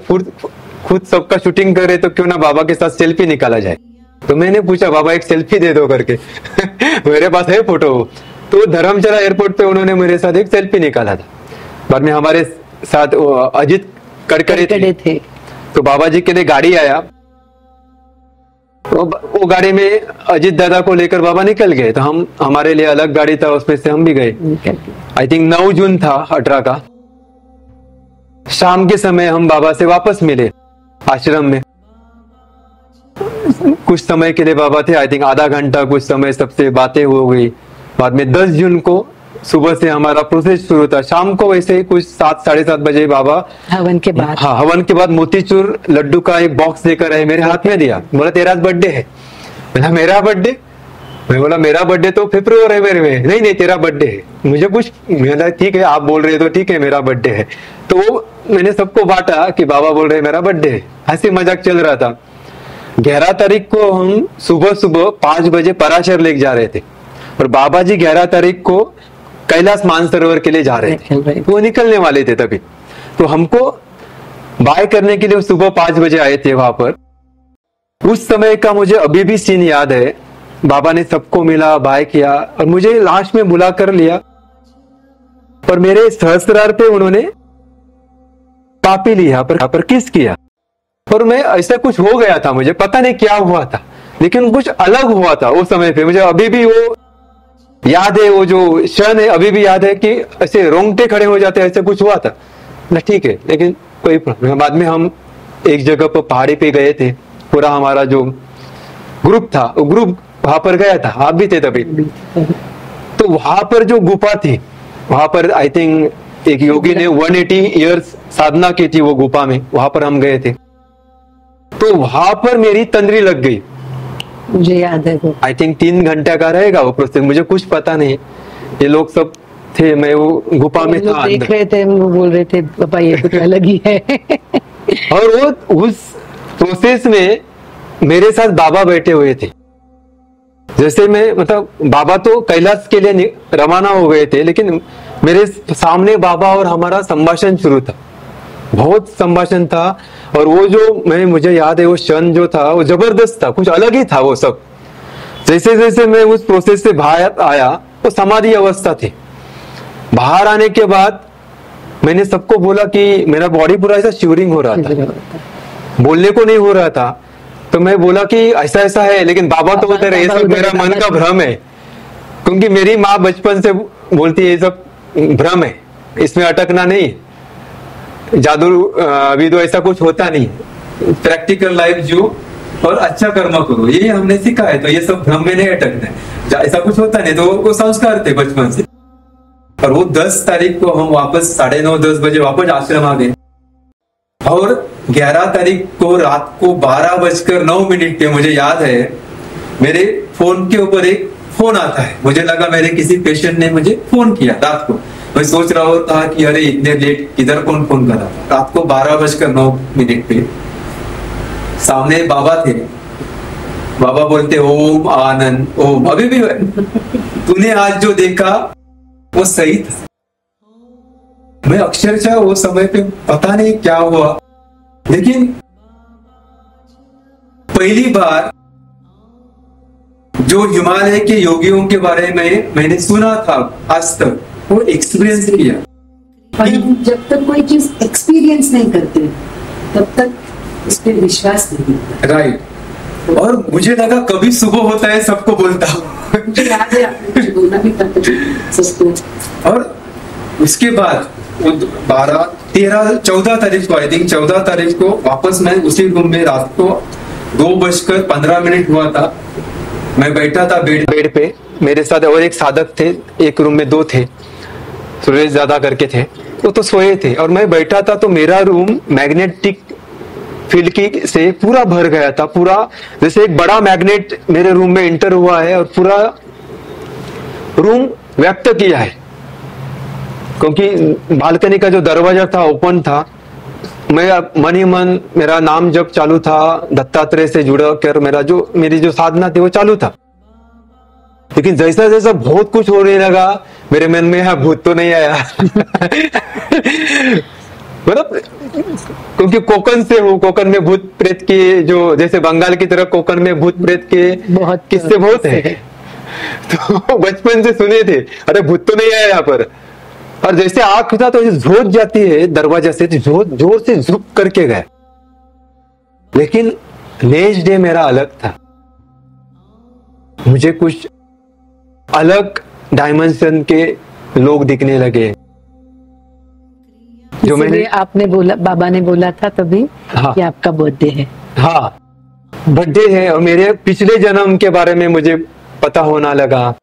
खुद सबका शूटिंग कर रहे तो क्यों ना बाबा के साथ सेल्फी निकाला जाए। तो मैंने पूछा बाबा एक सेल्फी दे दो करके मेरे पास है फोटो। तो धर्मशाला एयरपोर्ट पे उन्होंने मेरे साथ एक सेल्फी निकाला था। बाद में हमारे साथ अजीत कड़कड़े थे, तो बाबा जी के लिए गाड़ी आया, वो गाड़ी में अजीत दादा को लेकर बाबा निकल गए। तो हम, हमारे लिए अलग गाड़ी था, उसमें से हम भी गए। आई थिंक 9 जून था 18 का, शाम के समय हम बाबा से वापस मिले आश्रम में। कुछ समय के लिए बाबा थे, आई थिंक आधा घंटा कुछ समय सबसे बातें हो गई। बाद में 10 जून को सुबह से हमारा प्रोसेस शुरू था। शाम को वैसे ही कुछ 7 साढ़े 7 बजे बाबा हवन के बाद, हाँ हवन के बाद मोतीचूर लड्डू का एक बॉक्स लेकर आए, मेरे हाथ में दिया। बोला तेरा बर्थडे है। बोला मेरा बर्थडे? मैं बोला मेरा बर्थडे तो फरवरी में। नहीं नहीं तेरा बर्थडे है। मुझे कुछ, मैं ठीक है आप बोल रहे तो ठीक है मेरा बर्थडे है। तो मैंने सबको बांटा कि बाबा बोल रहे मेरा बर्थडे है। हंसी मजाक चल रहा था। 11 तारीख को हम सुबह सुबह 5 बजे पराशर लेक जा रहे थे और बाबा जी 11 तारीख को कैलाश मानसरोवर के लिए जा रहे थे। वो निकलने वाले थे तभी। तो हमको बाय करने के लिए सुबह 5 बजे आए थे वहां पर। उस समय का मुझे अभी भी सीन याद है। बाबा ने सबको मिला, बाय किया और मुझे लास्ट में बुला कर लिया और मेरे सहस्त्रार पे उन्होंने पापी लिया पर किस किया। और मैं ऐसा कुछ हो गया था, मुझे पता नहीं क्या हुआ था, लेकिन कुछ अलग हुआ था उस समय पे। मुझे अभी भी वो याद है, वो जो क्षण है अभी भी याद है कि ऐसे रोंगटे खड़े हो जाते, ऐसे कुछ हुआ था ना। ठीक है, लेकिन कोई प्रॉब्लम। बाद में हम एक जगह पर पहाड़ी पे गए थे, पूरा हमारा जो ग्रुप था वो ग्रुप वहां पर गया था, आप भी थे तभी। तो वहां पर जो गुफा थी, वहां पर आई थिंक एक योगी ने 180 इयर्स साधना की थी वो गुफा में, वहां पर हम गए थे। तो वहां पर मेरी तंद्री लग गई, मुझे याद है वो। आई थिंक 3 घंटे का रहेगा वो प्रोसेस, मुझे कुछ पता नहीं। ये लोग सब थे, मैं वो गुफा में था, देख रहे थे, वो बोल रहे थे पापा ये कुछ अलग ही है। और वो उस प्रोसेस में मेरे साथ बाबा बैठे हुए थे। जैसे मैं, मतलब बाबा तो कैलाश के लिए रवाना हो गए थे, लेकिन मेरे सामने बाबा और हमारा संभाषण शुरू था, बहुत संभाषण था। और वो जो मुझे याद है वो क्षण जो था वो जबरदस्त था, कुछ अलग ही था वो सब। जैसे जैसे मैं उस प्रोसेस से बाहर आया, वो समाधि अवस्था थी। बाहर आने के बाद मैंने सबको बोला कि मेरा बॉडी पूरा ऐसा शिवरिंग हो रहा था, बोलने को नहीं हो रहा था। तो मैं बोला कि ऐसा ऐसा है, लेकिन बाबा तो बोलते रहे ये सब मेरा मन का भ्रम है, क्योंकि मेरी माँ बचपन से बोलती है ये सब भ्रम है, इसमें अटकना नहीं, जादू विदो ऐसा कुछ होता नहीं, प्रैक्टिकल लाइफ जो और अच्छा कर्म करो, ये हमने सीखा है। तो ये सब भ्रम में नहीं अटकना है, ऐसा कुछ होता नहीं। तो वो संस्कार थे बचपन से। और वो 10 तारीख को हम वापस 9:30-10 बजे वापस आश्रम आ गए। और 11 तारीख को रात को 12:09 पे मुझे याद है मेरे फोन के ऊपर एक फोन आता है। मुझे लगा मेरे किसी पेशेंट ने मुझे फोन किया रात को। मैं सोच रहा था कि अरे इतने लेट किधर कौन फोन कर रहा था। रात को 12:09 पे सामने बाबा थे। बाबा बोलते ओम आनंद ओम। अभी भी तूने आज जो देखा वो सही था। मैं अक्षरशः वो समय पे पता नहीं क्या हुआ, लेकिन पहली बार जो हिमालय के योगियों के बारे में मैंने सुना था आज तक, वो एक्सपीरियंस किया। जब तक कोई चीज एक्सपीरियंस नहीं करते तब तक इस पे विश्वास नहीं होता। राइट। और मुझे लगा कभी सुबह होता है सबको बोलता हूँ। मुझे याद है आपने मुझे बोलना भी था सच। और उसके बाद 14 तारीख को, आई थिंक 14 तारीख को वापस मैं उसी रूम में रात को 2:15 हुआ था। मैं बैठा था बेड पे, मेरे साथ और एक साधक थे, एक रूम में 2 थे, सुरेश ज्यादा करके थे, वो तो सोए थे। और मैं बैठा था तो मेरा रूम मैग्नेटिक फील्ड की से पूरा भर गया था, पूरा जैसे एक बड़ा मैग्नेट मेरे रूम में एंटर हुआ है और पूरा रूम व्यक्त किया है, क्योंकि बालकनी का जो दरवाजा था ओपन था, मैं मन ही मन मेरा नाम जब चालू था, दत्तात्रेय से जुड़ा कर मेरी जो साधना थी वो चालू था। लेकिन जैसा जैसा बहुत कुछ होने लगा मेरे मन में, यहाँ भूत तो नहीं आया मतलब क्योंकि कोकण से हूँ, कोकण में भूत प्रेत की जो, जैसे बंगाल की तरफ कोकण में भूत प्रेत के बहुत किस्से बहुत है तो बचपन से सुने थे, अरे भूत तो नहीं आया यहाँ पर। और जैसे आंख खुदा तो झोंक जाती है दरवाजा से, जोर से झुक करके गए। लेकिन नेक्स्ट डे मेरा अलग था, मुझे कुछ अलग डायमेंशन के लोग दिखने लगे जो मैंने, आपने बोला, बाबा ने बोला था तभी कि आपका बर्थडे है। हाँ, बर्थडे है और मेरे पिछले जन्म के बारे में मुझे पता होना लगा।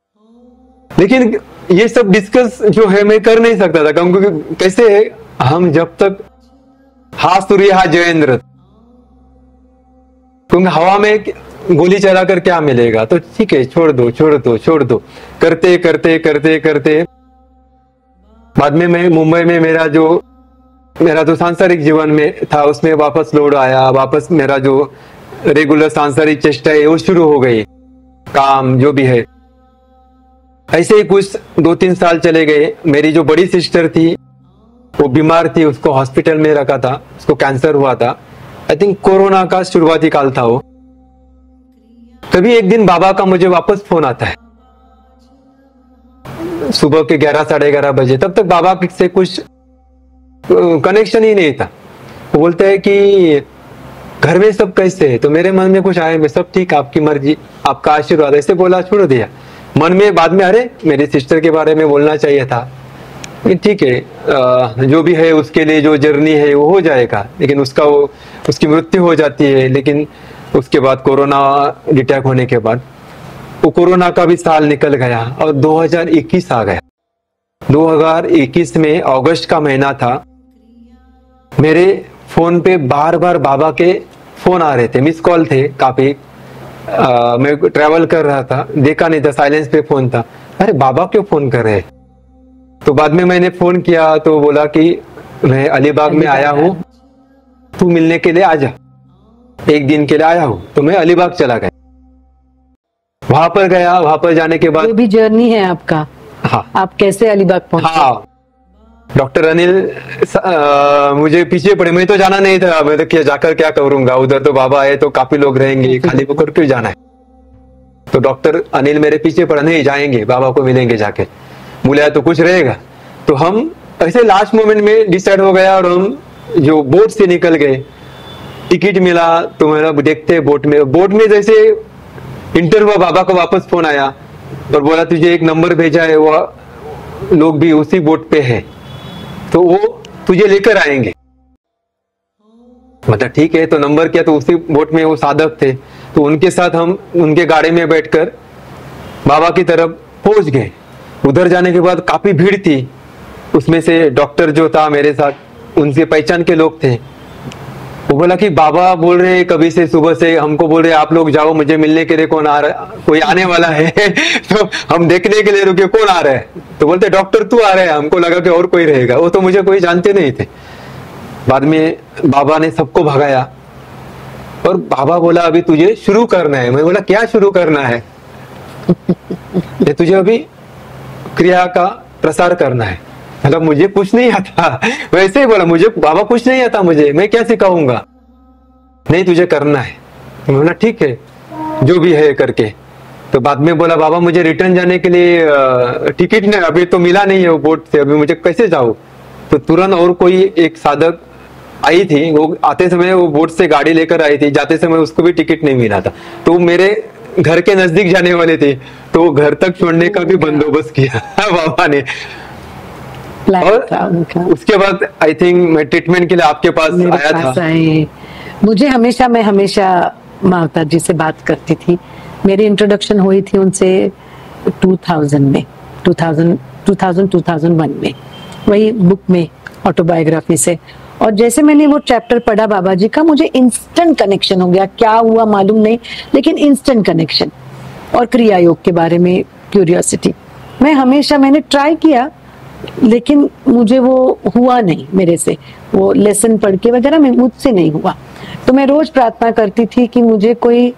लेकिन ये सब डिस्कस जो है मैं कर नहीं सकता था, क्योंकि कैसे है, हम जब तक हा सूर्य हा जयेंद्र, क्योंकि हवा में गोली चला कर क्या मिलेगा, तो ठीक है छोड़ दो करते करते करते करते बाद में मैं मुंबई में मेरा जो सांसारिक जीवन में था उसमें वापस लौट आया। वापस मेरा जो रेगुलर सांसारिक चेष्टा है वो शुरू हो गई, काम जो भी है। ऐसे ही कुछ 2-3 साल चले गए। मेरी जो बड़ी सिस्टर थी वो बीमार थी, उसको हॉस्पिटल में रखा था, उसको कैंसर हुआ था। आई थिंक कोरोना का शुरुआती काल था वो। तभी एक दिन बाबा का मुझे वापस फोन आता है, सुबह के 11-11:30 बजे। तब तक बाबा से कुछ कनेक्शन ही नहीं था। वो बोलते हैं कि घर में सब कैसे है, तो मेरे मन में कुछ आया, मैं सब ठीक, आपकी मर्जी, आपका आशीर्वाद, ऐसे बोला, छोड़ दिया। मन में बाद में अरे मेरी सिस्टर के बारे में बोलना चाहिए था, ठीक है जो भी है उसके लिए जो जर्नी है वो हो जाएगा। लेकिन उसकी मृत्यु हो जाती है। लेकिन उसके बाद कोरोना डिटेक्ट होने के बाद वो कोरोना का भी साल निकल गया और 2021 आ गया। 2021 में अगस्त का महीना था। मेरे फोन पे बार बार बाबा के फोन आ रहे थे, मिस कॉल थे काफी। मैं ट्रैवल कर रहा था, देखा नहीं था, साइलेंस पे फोन था। अरे बाबा क्यों फोन कर रहे हैं? तो बाद में मैंने फोन किया तो बोला कि मैं अलीबाग में आया हूँ, तू मिलने के लिए आजा, एक दिन के लिए आया हूँ। तो मैं अलीबाग चला गया, वहां पर गया। वहां पर जाने के बाद जो भी जर्नी है आपका, हाँ, आप कैसे अलीबाग पहुंचे? हाँ, डॉक्टर अनिल मुझे पीछे पड़े। मैं तो जाना नहीं था, मैं तो क्या जाकर क्या करूंगा, उधर तो बाबा है तो काफी लोग रहेंगे, खाली होकर क्यों जाना है। तो डॉक्टर अनिल मेरे पीछे पड़ा, नहीं जाएंगे, बाबा को मिलेंगे जाके, बुलाया तो कुछ रहेगा। तो हम ऐसे लास्ट मोमेंट में डिसाइड हो गया और हम जो बोट से निकल गए। टिकट मिला तो मेरा देखते बोट में जैसे इंटर हुआ, बाबा को वापस फोन आया और बोला तुझे एक नंबर भेजा है, वो लोग भी उसी बोट पे है, तो वो तुझे लेकर आएंगे। मतलब ठीक है, तो नंबर किया तो उसी बोट में वो साधक थे, तो उनके साथ हम उनके गाड़ी में बैठकर बाबा की तरफ पहुंच गए। उधर जाने के बाद काफी भीड़ थी, उसमें से डॉक्टर जो था मेरे साथ, उनसे पहचान के लोग थे। वो बोला कि बाबा बोल रहे हैं कभी से, सुबह से हमको बोल रहे आप लोग जाओ, मुझे मिलने के लिए कौन आ रहा है, कोई आने वाला है तो हम देखने के लिए रुके, कौन आ रहा है? तो बोलते डॉक्टर तू आ रहा है। हमको लगा कि और कोई रहेगा, वो तो मुझे कोई जानते नहीं थे। बाद में बाबा ने सबको भगाया और बाबा बोला अभी तुझे शुरू करना है। मैं बोला क्या शुरू करना है? तुझे अभी क्रिया का प्रसार करना है। मतलब मुझे कुछ नहीं आता, वैसे ही बोला, मुझे बाबा कुछ नहीं आता, मुझे, मैं क्या सिखाऊंगा? नहीं तुझे करना है। तो बोला ठीक है जो भी है करके। तो बाद में बोला बाबा मुझे रिटर्न जाने के लिए टिकट नहीं, अभी तो मिला नहीं है वो बोट से, अभी मुझे कैसे जाऊं? तो तुरंत और कोई एक साधक आई थी, वो आते समय वो बोट से गाड़ी लेकर आई थी, जाते समय उसको भी टिकट नहीं मिला था। तो मेरे घर के नजदीक जाने वाले थे, तो घर तक छोड़ने का भी बंदोबस्त किया बाबा ने। और उसके बाद आई थिंक मैं ट्रीटमेंट के लिए आपके पास आया था। मैं हमेशा माता जी से बात करती थी। मेरी इंट्रोडक्शन हुई थी उनसे 2000 में, 2001 में, वही बुक में, ऑटोबायोग्राफी से। और जैसे मैंने वो चैप्टर पढ़ा बाबा जी का, मुझे इंस्टेंट कनेक्शन हो गया। क्या हुआ मालूम नहीं, लेकिन इंस्टेंट कनेक्शन। और क्रिया योग के बारे में क्यूरियोसिटी, मैं हमेशा, मैंने ट्राई किया लेकिन मुझे वो हुआ नहीं मेरे से, वो लेसन पढ़ के वगैरह में मुझसे नहीं हुआ। तो मैं रोज प्रार्थना करती थी कि मुझे कोई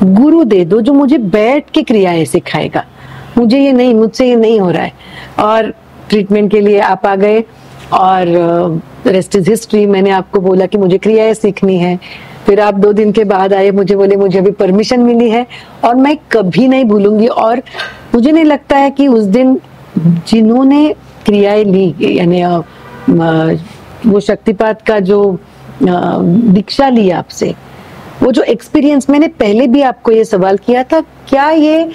गुरु दे दो जो मुझे बैठ के क्रियाएं सिखाएगा, मुझे ये नहीं, मुझसे ये नहीं हो रहा है। और ट्रीटमेंट के लिए आप आ गए और रेस्ट इज हिस्ट्री। मैंने आपको बोला कि मुझे क्रियाएं सीखनी है, फिर आप 2 दिन के बाद आए, मुझे बोले मुझे अभी परमिशन मिली है, और मैं कभी नहीं भूलूंगी। और मुझे नहीं लगता है कि उस दिन जिन्होंने क्रियाएं ली, यानी वो शक्तिपात का जो दीक्षा ली आपसे, वो जो एक्सपीरियंस, मैंने पहले भी आपको ये सवाल किया था, क्या ये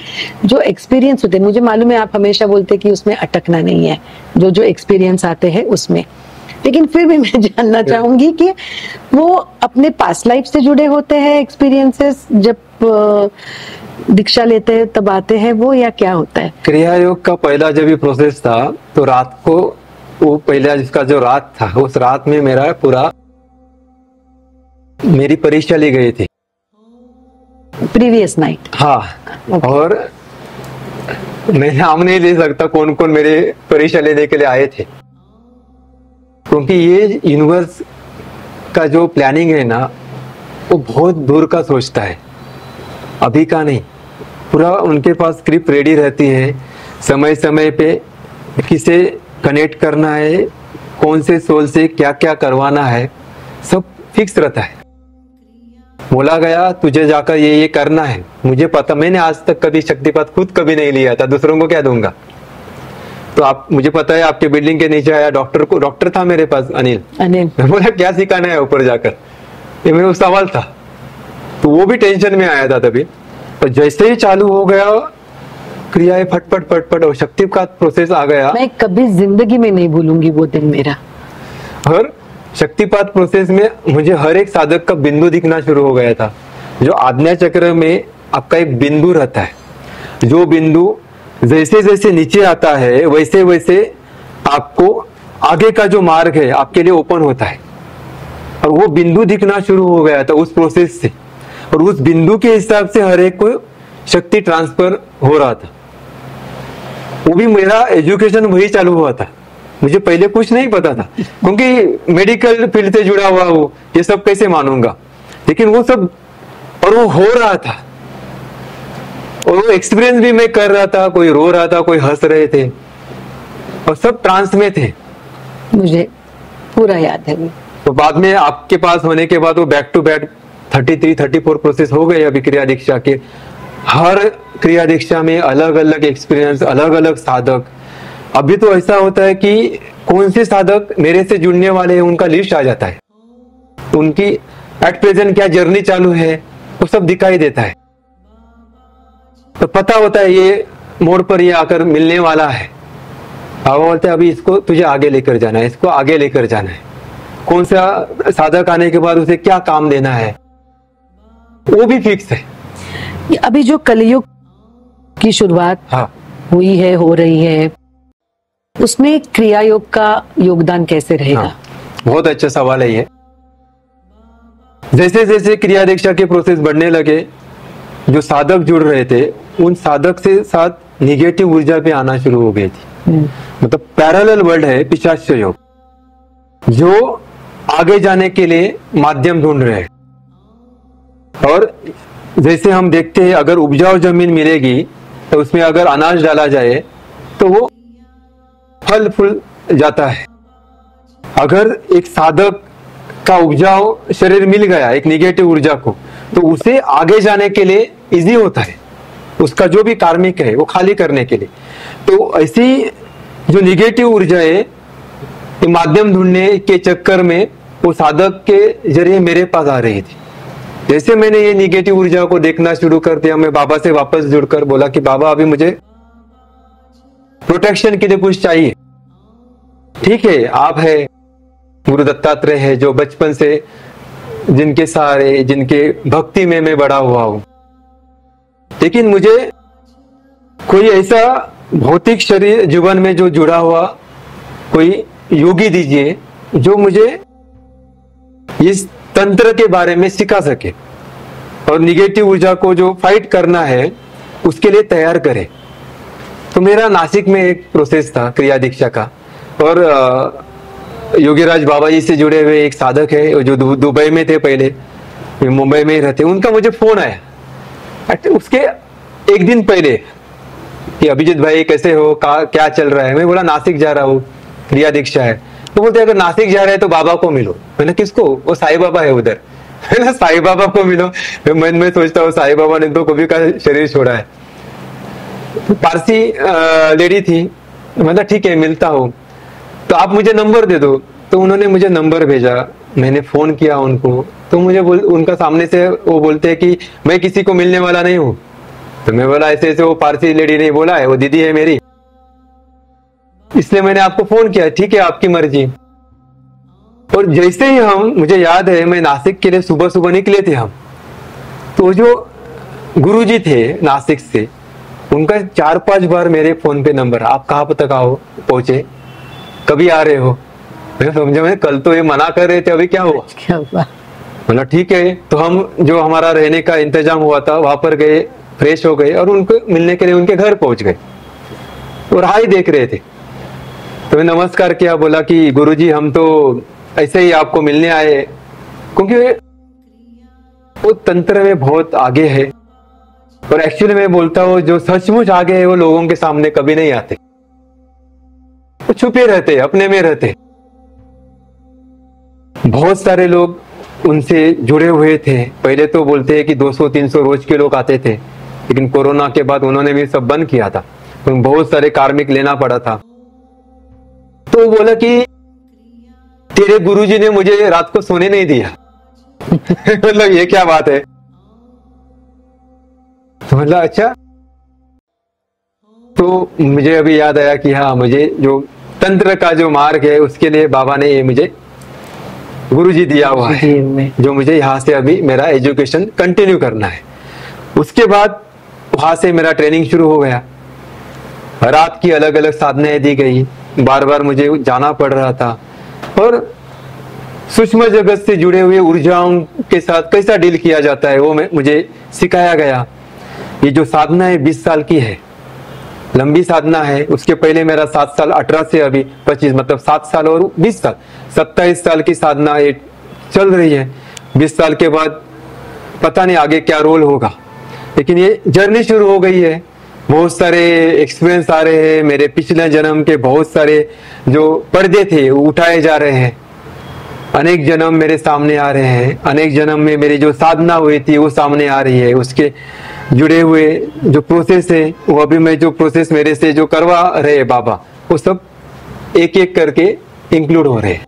जो एक्सपीरियंस होते हैं, मुझे मालूम है आप हमेशा बोलते कि उसमें अटकना नहीं है, जो जो एक्सपीरियंस आते हैं उसमें, लेकिन फिर भी मैं जानना चाहूंगी कि वो अपने पास्ट लाइफ से जुड़े होते हैं एक्सपीरियंसेस, जब दीक्षा लेते हैं तब आते हैं वो, या क्या होता है? क्रिया योग का पहला जब भी प्रोसेस था तो रात को, वो पहला जिसका जो रात था, उस रात में मेरा पूरा, मेरी परीक्षा ली गई थी प्रीवियस नाइट। हाँ, और मैं नाम नहीं ले सकता कौन कौन मेरे परीक्षा लेने के लिए आए थे, क्योंकि ये यूनिवर्स का जो प्लानिंग है ना, वो बहुत दूर का सोचता है, अभी का नहीं। पूरा उनके पास स्क्रिप्ट रेडी रहती है, समय समय पे किसे कनेक्ट करना है, कौन से सोल से क्या क्या करवाना है, सब फिक्स रहता है। बोला गया तुझे जाकर ये करना है, मुझे पता, मैंने आज तक कभी शक्तिपात खुद कभी नहीं लिया था, दूसरों को क्या दूंगा। तो आप, मुझे पता है आपके बिल्डिंग के नीचे आया, डॉक्टर था मेरे पास, अनिल। मैं बोला क्या सिखाना है ऊपर जाकर, ये मेरा सवाल था। तो वो भी टेंशन में आया था तभी, और जैसे ही चालू हो गया क्रियाएं फटफट फटफट, और शक्तिपात प्रोसेस आ गया। मैं कभी जिंदगी में नहीं भूलूंगी वो दिन मेरा। और शक्तिपात प्रोसेस में मुझे हर एक साधक का बिंदु दिखना शुरू हो गया था। जो आज्ञा चक्र में आपका एक बिंदु रहता है, जो बिंदु जैसे जैसे नीचे आता है वैसे वैसे आपको आगे का जो मार्ग है आपके लिए ओपन होता है, और वो बिंदु दिखना शुरू हो गया था उस प्रोसेस से, और उस बिंदु के हिसाब से हर एक को शक्ति ट्रांसफर हो रहा था। वो भी मेरा एजुकेशन वही चालू हुआ था, मुझे पहले कुछ नहीं पता था, क्योंकि मेडिकल फील्ड से जुड़ा हुआ हूँ, ये सब कैसे मानूंगा, लेकिन वो सब, और वो हो रहा था, और वो एक्सपीरियंस भी मैं कर रहा था, कोई रो रहा था, कोई हंस रहे थे, और सब ट्रांस में थे, मुझे पूरा याद है वो। तो बाद में आपके पास होने के बाद वो बैक टू बैक 33-34 प्रोसेस हो गए अभी क्रिया दीक्षा के। हर क्रिया दीक्षा में अलग अलग एक्सपीरियंस, अलग अलग साधक। अभी तो ऐसा होता है कि कौन से साधक मेरे से जुड़ने वाले हैं उनका लिस्ट आ जाता है, उनकी एट प्रेजेंट क्या जर्नी चालू है वो सब दिखाई देता है, तो पता होता है ये मोड़ पर ये आकर मिलने वाला है। अब बोलते हैं अभी इसको तुझे आगे लेकर जाना है, इसको आगे लेकर जाना है, कौन सा साधक आने के बाद उसे क्या काम देना है वो भी फिक्स है। अभी जो कलयुग की शुरुआत हाँ, हुई है, हो रही है, उसमें क्रिया योग का योगदान कैसे रहेगा? हाँ, बहुत अच्छा सवाल है ये। जैसे जैसे क्रिया दीक्षा के प्रोसेस बढ़ने लगे, जो साधक जुड़ रहे थे उन साधक से साथ निगेटिव ऊर्जा भी आना शुरू हो गई थी। मतलब पैरेलल वर्ल्ड है पिशाच्य योग, जो आगे जाने के लिए माध्यम ढूंढ रहे हैं। और जैसे हम देखते हैं अगर उपजाऊ जमीन मिलेगी तो उसमें अगर अनाज डाला जाए तो वो फल फूल जाता है। अगर एक साधक का उपजाऊ शरीर मिल गया एक निगेटिव ऊर्जा को, तो उसे आगे जाने के लिए इजी होता है, उसका जो भी कार्मिक है वो खाली करने के लिए। तो ऐसी जो निगेटिव ऊर्जा है ये माध्यम ढूंढने के चक्कर में वो साधक के जरिए मेरे पास आ रही थी। जैसे मैंने ये निगेटिव ऊर्जा को देखना शुरू कर दिया, मैं बाबा से वापस जुड़कर बोला कि बाबा अभी मुझे प्रोटेक्शन के लिए कुछ चाहिए। ठीक है, आप है गुरु दत्तात्रेय है जो बचपन से जिनके सहारे, जिनके भक्ति में मैं बड़ा हुआ हूं, लेकिन मुझे कोई ऐसा भौतिक शरीर जीवन में जो जुड़ा हुआ कोई योगी दीजिए जो मुझे इस तंत्र के बारे में सिखा सके और निगेटिव ऊर्जा को जो फाइट करना है उसके लिए तैयार करे। तो मेरा नासिक में एक प्रोसेस था क्रिया दीक्षा का, और योगीराज बाबा जी से जुड़े हुए एक साधक है जो दुबई में थे, पहले मुंबई में ही रहते, उनका मुझे फोन आया उसके एक दिन पहले कि अभिजीत भाई कैसे हो, क्या चल रहा है। मैं बोला नासिक जा रहा हूँ, क्रिया दीक्षा है। तो बोलते अगर नासिक जा रहे हैं तो बाबा को मिलो। मैंने किसको? वो साईं बाबा है उधर। मैंने साईं बाबा को मिलो। मन में सोचता हूँ साईं बाबा ने तो कभी का शरीर छोड़ा है। पारसी लेडी थी, मतलब ठीक है मिलता हूँ, तो आप मुझे नंबर दे दो। तो उन्होंने मुझे नंबर भेजा, मैंने फोन किया उनको, तो मुझे उनका सामने से वो बोलते हैं कि मैं किसी को मिलने वाला नहीं हूँ। तो मैं बोला ऐसे ऐसे वो पारसी लेडी ने बोला है, वो दीदी है मेरी, इसलिए मैंने आपको फोन किया। ठीक है आपकी मर्जी। और जैसे ही मुझे याद है मैं नासिक के लिए सुबह सुबह निकले थे हम, तो जो गुरुजी थे नासिक से, उनका 4-5 बार मेरे फोन पे नंबर, आप कहाँ तक पहुंचे, कभी आ रहे हो। मैं समझा मैं कल तो ये मना कर रहे थे, अभी क्या हुआ। मतलब ठीक है। तो हम जो हमारा रहने का इंतजाम हुआ था वहां पर गए, फ्रेश हो गए और उनको मिलने के लिए उनके घर पहुंच गए और हाई देख रहे थे। तो मैं नमस्कार किया, बोला कि गुरुजी हम तो ऐसे ही आपको मिलने आए, क्योंकि वो तंत्र में बहुत आगे है। और एक्चुअली मैं बोलता हूँ जो सचमुच आगे है वो लोगों के सामने कभी नहीं आते, वो छुपे रहते, अपने में रहते। बहुत सारे लोग उनसे जुड़े हुए थे। पहले तो बोलते हैं कि 200-300 रोज के लोग आते थे, लेकिन कोरोना के बाद उन्होंने भी सब बंद किया था, तो बहुत सारे कार्मिक लेना पड़ा था। तो वो बोला कि तेरे गुरुजी ने मुझे रात को सोने नहीं दिया। मतलब ये क्या बात है। तो मतलब अच्छा, तो मुझे अभी याद आया कि हाँ, मुझे जो तंत्र का जो मार्ग है उसके लिए बाबा ने ये मुझे गुरुजी दिया हुआ है, जो मुझे यहाँ से अभी मेरा एजुकेशन कंटिन्यू करना है। उसके बाद वहां से मेरा ट्रेनिंग शुरू हो गया। रात की अलग अलग साधनाएं दी गई, बार बार मुझे जाना पड़ रहा था, और सूक्ष्म जगत से जुड़े हुए ऊर्जाओं के साथ कैसा डील किया जाता है वो मुझे सिखाया गया। ये जो साधना है 20 साल की है, लंबी साधना है। उसके पहले मेरा 7 साल, 18 से अभी 25, मतलब 7 साल और 20 साल, 27 साल की साधना ये चल रही है। 20 साल के बाद पता नहीं आगे क्या रोल होगा, लेकिन ये जर्नी शुरू हो गई है। बहुत सारे एक्सपीरियंस आ रहे हैं, मेरे पिछले जन्म के बहुत सारे जो पर्दे थे वो उठाए जा रहे हैं। अनेक जन्म मेरे सामने आ रहे हैं, अनेक जन्म में मेरी जो साधना हुई थी वो सामने आ रही है। उसके जुड़े हुए जो प्रोसेस है, वो अभी मैं जो प्रोसेस मेरे से जो करवा रहे हैं बाबा, वो सब एक एक करके इंक्लूड हो रहे हैं।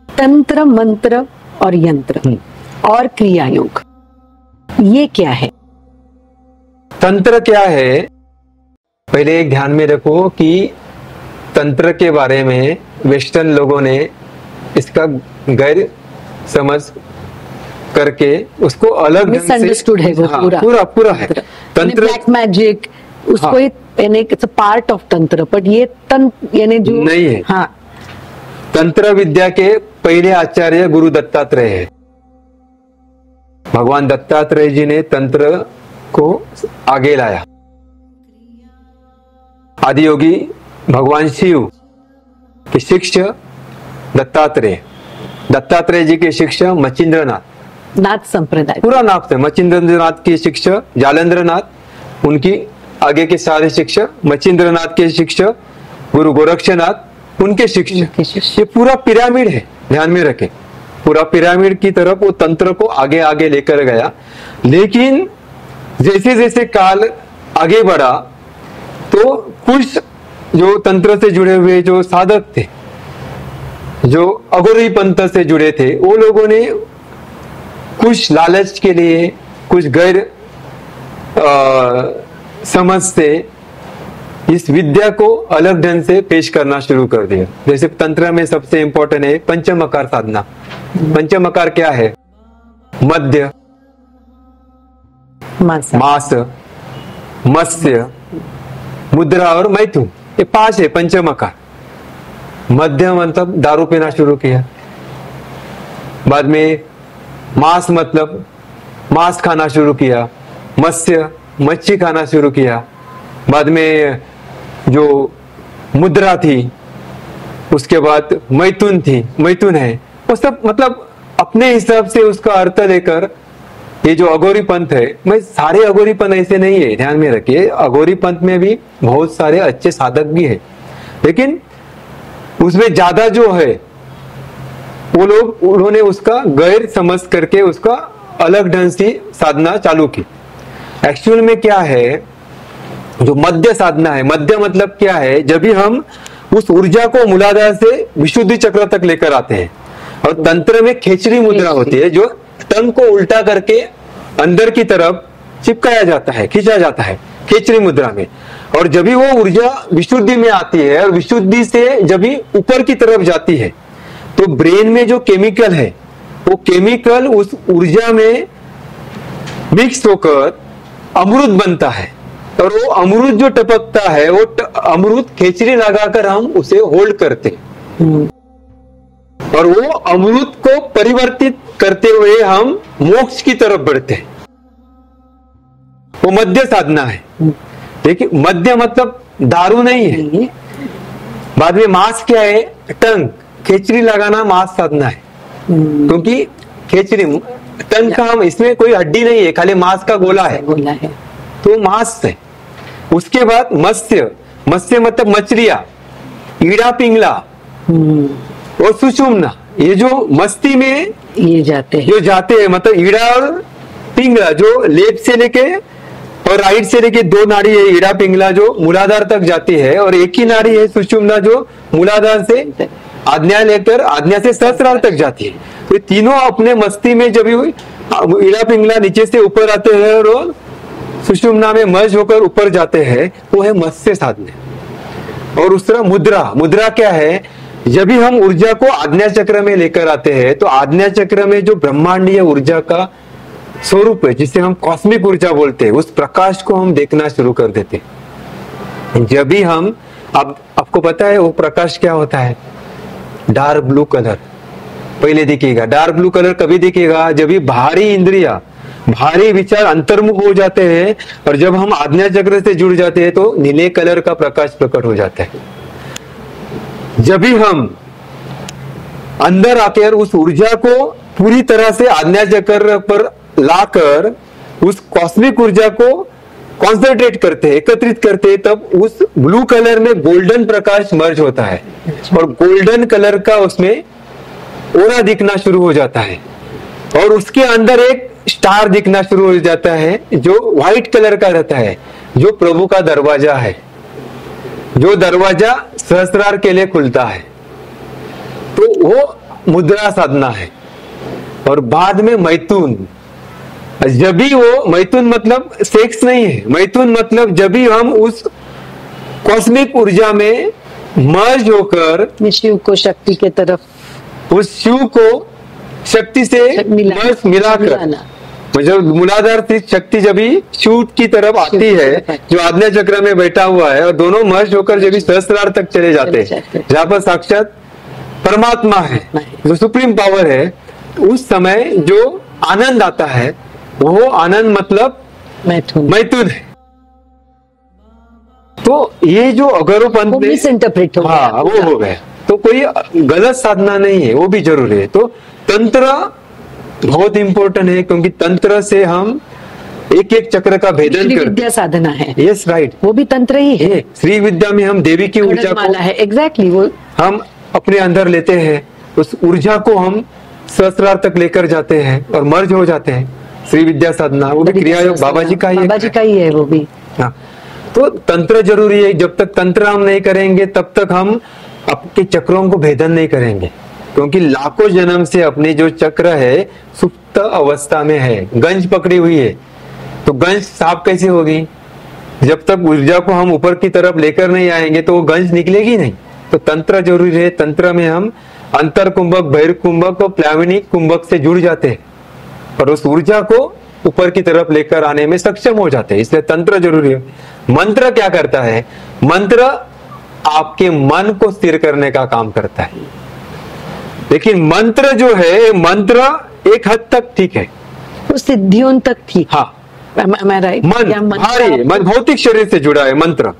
तंत्र, मंत्र और यंत्र और क्रिया योग, ये क्या है? तंत्र क्या है, पहले एक ध्यान में रखो कि तंत्र के बारे में वेस्टर्न लोगों ने इसका गैर समझ करके उसको अलग मिसअंडरस्टूड है वो। हाँ, पूरा है तंत्र, ब्लैक मैजिक, उसको हाँ, यानी इट्स अ पार्ट ऑफ तंत्र, बट ये तंत्र यानी जो नहीं है। हाँ, तंत्र विद्या के पहले आचार्य गुरु दत्तात्रेय है। भगवान दत्तात्रेय जी ने तंत्र को आगे लाया। आदियोगी भगवान शिव के शिष्य दत्तात्रेय, दत्तात्रेय जी के शिष्य मचिंद्रनाथ, नाथ संप्रदाय पूरा नाम है। मचिंद्रनाथ के शिष्य जालंधरनाथ, उनकी आगे के सारे शिष्य मचिंद्रनाथ के शिष्य गुरु गोरक्षनाथ, उनके शिष्य। ये पूरा पिरामिड है, ध्यान में रखें। पूरा पिरामिड की तरफ वो तंत्र को आगे आगे लेकर गया। लेकिन जैसे जैसे काल आगे बढ़ा तो कुछ जो तंत्र से जुड़े हुए जो साधक थे, जो अघोरी पंथ से जुड़े थे, वो लोगों ने कुछ लालच के लिए, कुछ गैर समझ से इस विद्या को अलग ढंग से पेश करना शुरू कर दिया। जैसे तंत्र में सबसे इंपॉर्टेंट है पंचमकार साधना। पंचमकार क्या है? मध्य, मास, मत्स्य, मुद्रा और मैथुन, ये 5 है पंचमकार। मध्य मतलब दारू पीना शुरू किया, बाद में मांस मतलब मांस खाना शुरू किया, मत्स्य मच्छी खाना शुरू किया, बाद में जो मुद्रा थी, उसके बाद मैथुन थी, मैथुन है, वो सब मतलब अपने हिसाब से उसका अर्थ लेकर ये जो अघोरी पंथ है, मैं सारे अघोरी पंथ ऐसे नहीं है, ध्यान में रखिए, अघोरी पंथ में भी बहुत सारे अच्छे साधक भी है, लेकिन उसमें ज्यादा जो है वो लोग उन्होंने उसका गैर समझ करके उसका अलग ढंग से साधना चालू की। एक्चुअल में क्या है, जो मध्य साधना है, मध्य मतलब क्या है, जब भी हम उस ऊर्जा को मूलाधार से विशुद्धि चक्र तक लेकर आते हैं, और तंत्र में खेचरी मुद्रा होती है, जो टंग को उल्टा करके अंदर की तरफ चिपकाया जाता है, खींचा जाता है खेचरी मुद्रा में, और जब भी वो ऊर्जा विशुद्धि में आती है और विशुद्धि से जब भी ऊपर की तरफ जाती है, तो ब्रेन में जो केमिकल है वो केमिकल उस ऊर्जा में मिक्स होकर अमृत बनता है, और वो अमृत जो टपकता है वो अमृत खेचरी लगाकर हम उसे होल्ड करते हैं, और वो अमृत को परिवर्तित करते हुए हम मोक्ष की तरफ बढ़ते हैं। वो मध्य साधना है। देखिए, मध्य मतलब दारू नहीं है। बाद में मांस क्या है, टंग, खेचरी लगाना मांस साधना है, क्योंकि खेचरी टंग का हम, इसमें कोई हड्डी नहीं है, खाली मांस का गोला है, तो मांस है। उसके बाद मत्स्य, मत्स्य मतलब मछलियां, ईड़ा पिंगला और सुषुम्ना, ये जो मस्ती में ये जाते हैं, जो जाते हैं, मतलब ईड़ा और पिंगला जो लेफ्ट से लेके और राइट से लेके दो नाड़ी है, ईड़ा पिंगला जो मूलाधार तक जाती है, और एक ही नाड़ी है सुषुम्ना जो मूलाधार से आज्ञा लेकर आज्ञा से सहस्रार तक जाती है। तो तीनों अपने मस्ती में जब ईड़ा पिंगला नीचे से ऊपर आते हैं और सुषुम्ना में मर्ज होकर ऊपर जाते हैं, वो है मत्स्य साधना। और उस तरह मुद्रा, मुद्रा क्या है, जब भी हम ऊर्जा को आज्ञा चक्र में लेकर आते हैं, तो आज्ञा चक्र में जो ब्रह्मांडीय ऊर्जा का स्वरूप है, जिसे हम कॉस्मिक ऊर्जा बोलते हैं, उस प्रकाश को हम देखना शुरू कर देते हैं। जब भी हम, अब आपको पता है वो प्रकाश क्या होता है, डार्क ब्लू कलर पहले दिखेगा। डार्क ब्लू कलर कभी दिखेगा, जब भी भारी इंद्रिया, भारी विचार अंतर्मुख हो जाते हैं, और जब हम आज्ञा चक्र से जुड़ जाते हैं तो नीले कलर का प्रकाश प्रकट हो जाता है। जब भी हम अंदर आकर उस ऊर्जा को पूरी तरह से आज्ञा चक्र पर लाकर उस कॉस्मिक ऊर्जा को कॉन्सेंट्रेट करते हैं, एकत्रित करते हैं, तब उस ब्लू कलर में गोल्डन प्रकाश मर्ज होता है, और गोल्डन कलर का उसमें ओरा दिखना शुरू हो जाता है, और उसके अंदर एक स्टार दिखना शुरू हो जाता है जो व्हाइट कलर का रहता है, जो प्रभु का दरवाजा है, जो दरवाजा सहस्रार के लिए खुलता है। तो वो मुद्रा साधना है। और बाद में मैथुन, जब भी वो मैथुन मतलब सेक्स नहीं है, मैथुन मतलब जब भी हम उस कॉस्मिक ऊर्जा में मर्ज होकर शिव को शक्ति के तरफ, उस शिव को शक्ति से मिलाकर, जब मूलाधार से शक्ति जब भी शिव की तरफ आती है, जो आज्ञा चक्र में बैठा हुआ है, और दोनों मर्ज होकर जब भी सहस्रार तक चले जाते हैं, जहाँ पर साक्षात परमात्मा है, जो सुप्रीम पावर है, उस समय जो आनंद आता है, वो आनंद मतलब मैथुन है। तो ये जो अगरोपंथ में मिसइंटरप्रेट हो गया, हाँ वो हो गया, तो कोई गलत साधना नहीं है, वो भी जरूरी है। तो तंत्र बहुत इंपॉर्टेंट है, क्योंकि तंत्र से हम एक एक चक्र का भेदन करते हैं। विद्या साधना है, यस राइट, वो भी तंत्र ही है। श्री विद्या में हम देवी की ऊर्जा को है, एग्जैक्टली वो हम अपने अंदर लेते हैं, उस ऊर्जा को हम सहस्रार तक लेकर जाते हैं और मर्ज हो जाते हैं। श्री विद्या साधना वो भी क्रिया योग बाबा जी का ही है वो भी। हाँ, तो तंत्र जरूरी है। जब तक तंत्र हम नहीं करेंगे तब तक हम अपने चक्रों को भेदन नहीं करेंगे, क्योंकि लाखों जन्म से अपने जो चक्र है सुप्त अवस्था में है, गंज पकड़ी हुई है। तो गंज साफ कैसे होगी? जब तक ऊर्जा को हम ऊपर की तरफ लेकर नहीं आएंगे तो वो गंज निकलेगी नहीं। तो तंत्र जरूरी है। तंत्र में हम अंतर कुंभक, बहिर् कुंभक और प्लावनिक कुंभक से जुड़ जाते हैं और उस ऊर्जा को ऊपर की तरफ लेकर आने में सक्षम हो जाते हैं। इसलिए तंत्र जरूरी है। मंत्र क्या करता है? मंत्र आपके मन को स्थिर करने का काम करता है। लेकिन मंत्र जो है, मंत्र एक हद तक ठीक है, वो सिद्धियों तक ठीक। हाँ, Am I right? मन या मंत्र भारी, आपको मन भौतिक शरीर से जुड़ा है, मंत्र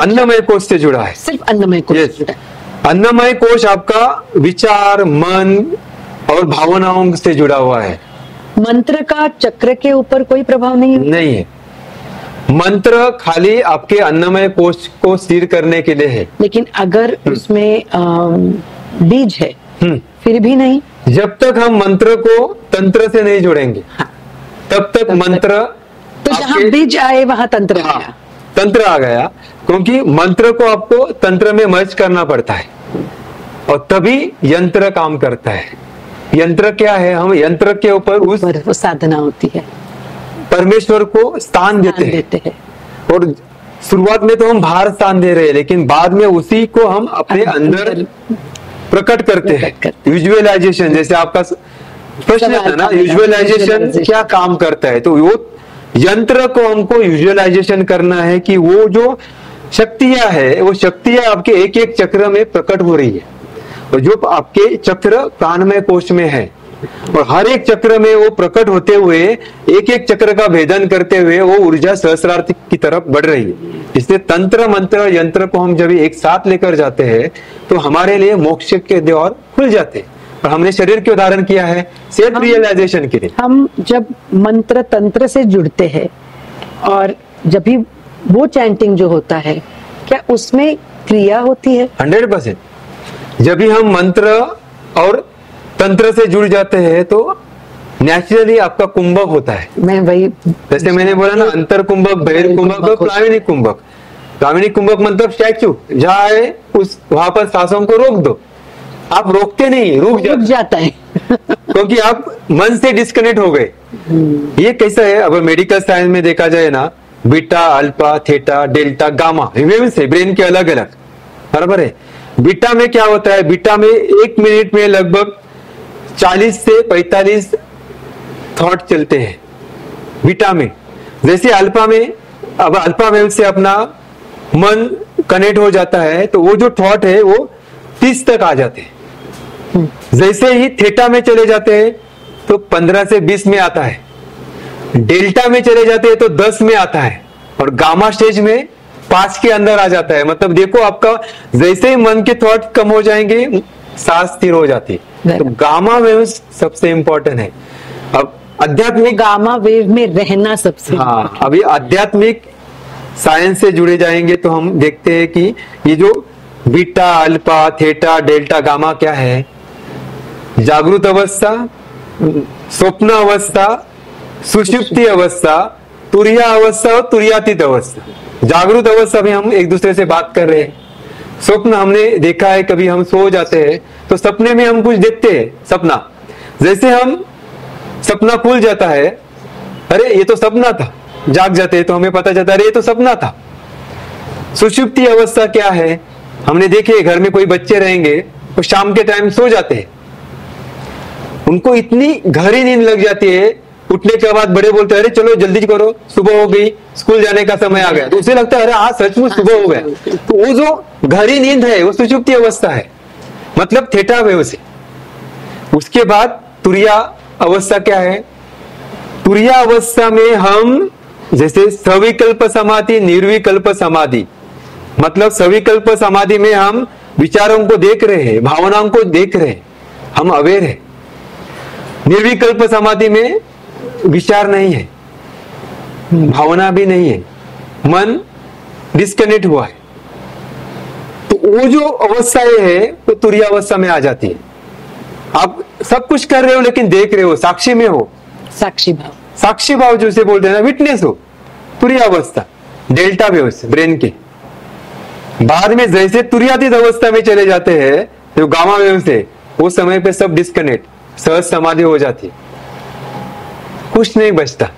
अन्नमय कोश से जुड़ा है। सिर्फ अन्नमय कोश Yes. से जुड़ा है। अन्नमय कोश आपका विचार, मन और भावनाओं से जुड़ा हुआ है। मंत्र का चक्र के ऊपर कोई प्रभाव नहीं है? नहीं है, मंत्र खाली आपके अन्नमय कोश को स्थिर करने के लिए है। लेकिन अगर उसमें बीज है हम्म, फिर भी नहीं? जब तक हम मंत्र को तंत्र से नहीं जोड़ेंगे हाँ। तब तक मंत्र तो जहाँ आपके- बीज आए वहां तंत्र हाँ, आया। तंत्र आ गया, क्योंकि मंत्र को आपको तंत्र में मर्ज करना पड़ता है और तभी यंत्र काम करता है। यंत्र क्या है? हम यंत्र के ऊपर उस पर वो साधना होती है, परमेश्वर को स्थान देते हैं। देते हैं। और शुरुआत में तो हम बाहर स्थान दे रहे हैं, लेकिन बाद में उसी को हम अपने अंदर प्रकट करते हैं। प्रकट करते विजुअलाइजेशन, जैसे आपका प्रश्न सवाल था ना, था मेरा, विजुअलाइजेशन visualization। क्या काम करता है? तो वो यंत्र को हमको विजुअलाइजेशन करना है कि वो जो शक्तियां है, वो शक्तियां आपके एक एक चक्र में प्रकट हो रही है। और जो आपके चक्र प्राणमय कोश में है, और हर एक चक्र में वो प्रकट होते हुए एक एक चक्र का भेदन करते हुए वो ऊर्जा सहस्रार्थ की तरफ बढ़ रही है। इसलिए तंत्र, मंत्र, यंत्र को हम जब एक साथ लेकर जाते हैं तो हमारे लिए मोक्ष के द्वार खुल जाते हैं। और हमने शरीर के उदाहरण किया है सेल्फ रियलाइजेशन के लिए। हम जब मंत्र तंत्र से जुड़ते हैं और जब भी वो चैंटिंग जो होता है, क्या उसमें क्रिया होती है? 100%। जब भी हम मंत्र और तंत्र से जुड़ जाते हैं तो नेचुरली आपका कुंभक होता है। मैं वही जैसे मैंने बोला ना, अंतर कुंभक, बहिर् कुंभक और प्लाविनिक कुंभक। प्लाविनिक कुंभक मतलब स्टैच्यू, जहाँ है उस वहां पर सांसों को रोक दो। आप रोकते नहीं, रुक रुक जाता है। क्योंकि आप मन से डिस्कनेक्ट हो गए। ये कैसा है? अब मेडिकल साइंस में देखा जाए ना, beta, alpha, theta, delta, gamma, waves है ब्रेन के अलग अलग, बराबर है। बीटा में क्या होता है? बीटा में 1 मिनट में लगभग 40 से 45 थॉट चलते हैं बीटा में। जैसे अल्फा में, अब अल्फा वेव से अपना मन कनेक्ट हो जाता है तो वो जो थॉट है वो 30 तक आ जाते हैं। जैसे ही थीटा में चले जाते हैं तो 15 से 20 में आता है, डेल्टा में चले जाते हैं तो 10 में आता है, और गामा स्टेज में 5 के अंदर आ जाता है। मतलब देखो, आपका जैसे ही मन के थॉट कम हो जाएंगे, सांस स्थिर हो जाती है। तो गामा वेव सबसे इंपॉर्टेंट है। अब आध्यात्मिक, गामा वेव में रहना सबसे हाँ, अभी आध्यात्मिक साइंस से जुड़े जाएंगे तो हम देखते हैं कि ये जो beta, alpha, theta, delta, gamma क्या है? जागृत अवस्था, स्वप्न अवस्था, सुषुप्ति अवस्था, तुरिया अवस्था और तुरियातीत अवस्था। जागृत अवस्था में हम एक दूसरे से बात कर रहे हैं। स्वप्न हमने देखा है, कभी हम सो जाते हैं तो सपने में हम कुछ देखते हैं, सपना। जैसे हम सपना खुल जाता है, अरे ये तो सपना था, जाग जाते हैं तो हमें पता चलता है अरे ये तो सपना था। सुषुप्ति अवस्था क्या है? हमने देखे घर में कोई बच्चे रहेंगे तो शाम के टाइम सो जाते हैं, उनको इतनी गहरी नींद लग जाती है, उठने के बाद बड़े बोलते हैं अरे चलो जल्दी करो, सुबह हो गई, स्कूल जाने का समय आ गया। तो उसे लगता है अरे आज सचमुच सुबह हो गया। तो वो जो गहरी नींद है वो सुषुप्ति अवस्था है, मतलब थीटा वेव से। उसके बाद तुरिया अवस्था क्या है? तुरिया अवस्था में हम जैसे सविकल्प समाधि, निर्विकल्प समाधि, मतलब सविकल्प समाधि में हम विचारों को देख रहे हैं, भावनाओं को देख रहे हैं, हम अवेयर है। निर्विकल्प समाधि में विचार नहीं है, भावना भी नहीं है, मन डिस्कनेक्ट हुआ है। तो वो जो अवस्थाएं है वो तुरिया अवस्था में आ जाती है। आप सब कुछ कर रहे हो लेकिन देख रहे हो, साक्षी में हो, साक्षी भाव। साक्षी भाव जिसे बोलते हैं ना, विटनेस हो, तुरिया अवस्था। डेल्टा वेव ब्रेन के बाद में जैसे तुरियातीत अवस्था में चले जाते हैं जो गामा वेव से, वो समय पे सब डिस्कनेक्ट, सहज समाधि हो जाती है, कुछ नहीं बचता।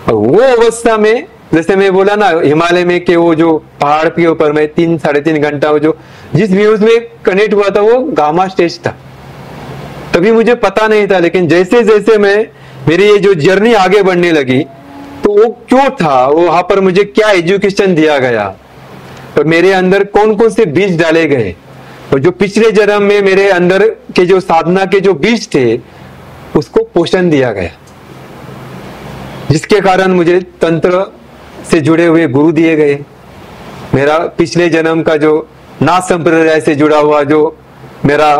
और वो अवस्था में जैसे मैं बोला ना, हिमालय में के वो जो पहाड़ के ऊपर में 3-3.5 घंटा वो जो जिस व्यूज में कनेक्ट हुआ था वो गामा स्टेज था। तभी मुझे पता नहीं था, लेकिन जैसे जैसे मेरी ये जो जर्नी आगे बढ़ने लगी तो वो क्यों था, वो वहां पर मुझे क्या एजुकेशन दिया गया और मेरे अंदर कौन कौन से बीज डाले गए, और जो पिछले जन्म में मेरे अंदर के जो साधना के जो बीज थे उसको पोषण दिया गया। जिसके कारण मुझे तंत्र से जुड़े हुए गुरु दिए गए। मेरा पिछले जन्म का जो नाथ संप्रदाय से जुड़ा हुआ जो मेरा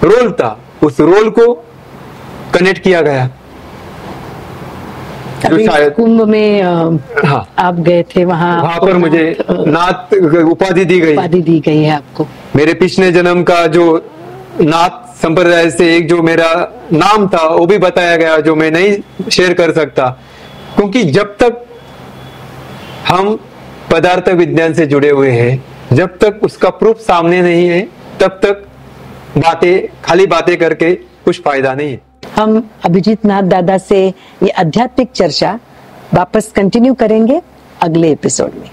रोल था, उस रोल को कनेक्ट किया गया। जो शायद कुंभ में हाँ, आप गए थे, वहां पर मुझे नाथ उपाधि दी गई। उपाधि दी गई है आपको। मेरे पिछले जन्म का जो नाथ संप्रदाय से एक जो मेरा नाम था वो भी बताया गया, जो मैं नहीं शेयर कर सकता, क्योंकि जब तक हम पदार्थ विज्ञान से जुड़े हुए हैं, जब तक उसका प्रूफ सामने नहीं है, तब तक खाली बातें करके कुछ फायदा नहीं है। हम अभिजीत नाथ दादा से ये आध्यात्मिक चर्चा वापस कंटिन्यू करेंगे अगले एपिसोड में।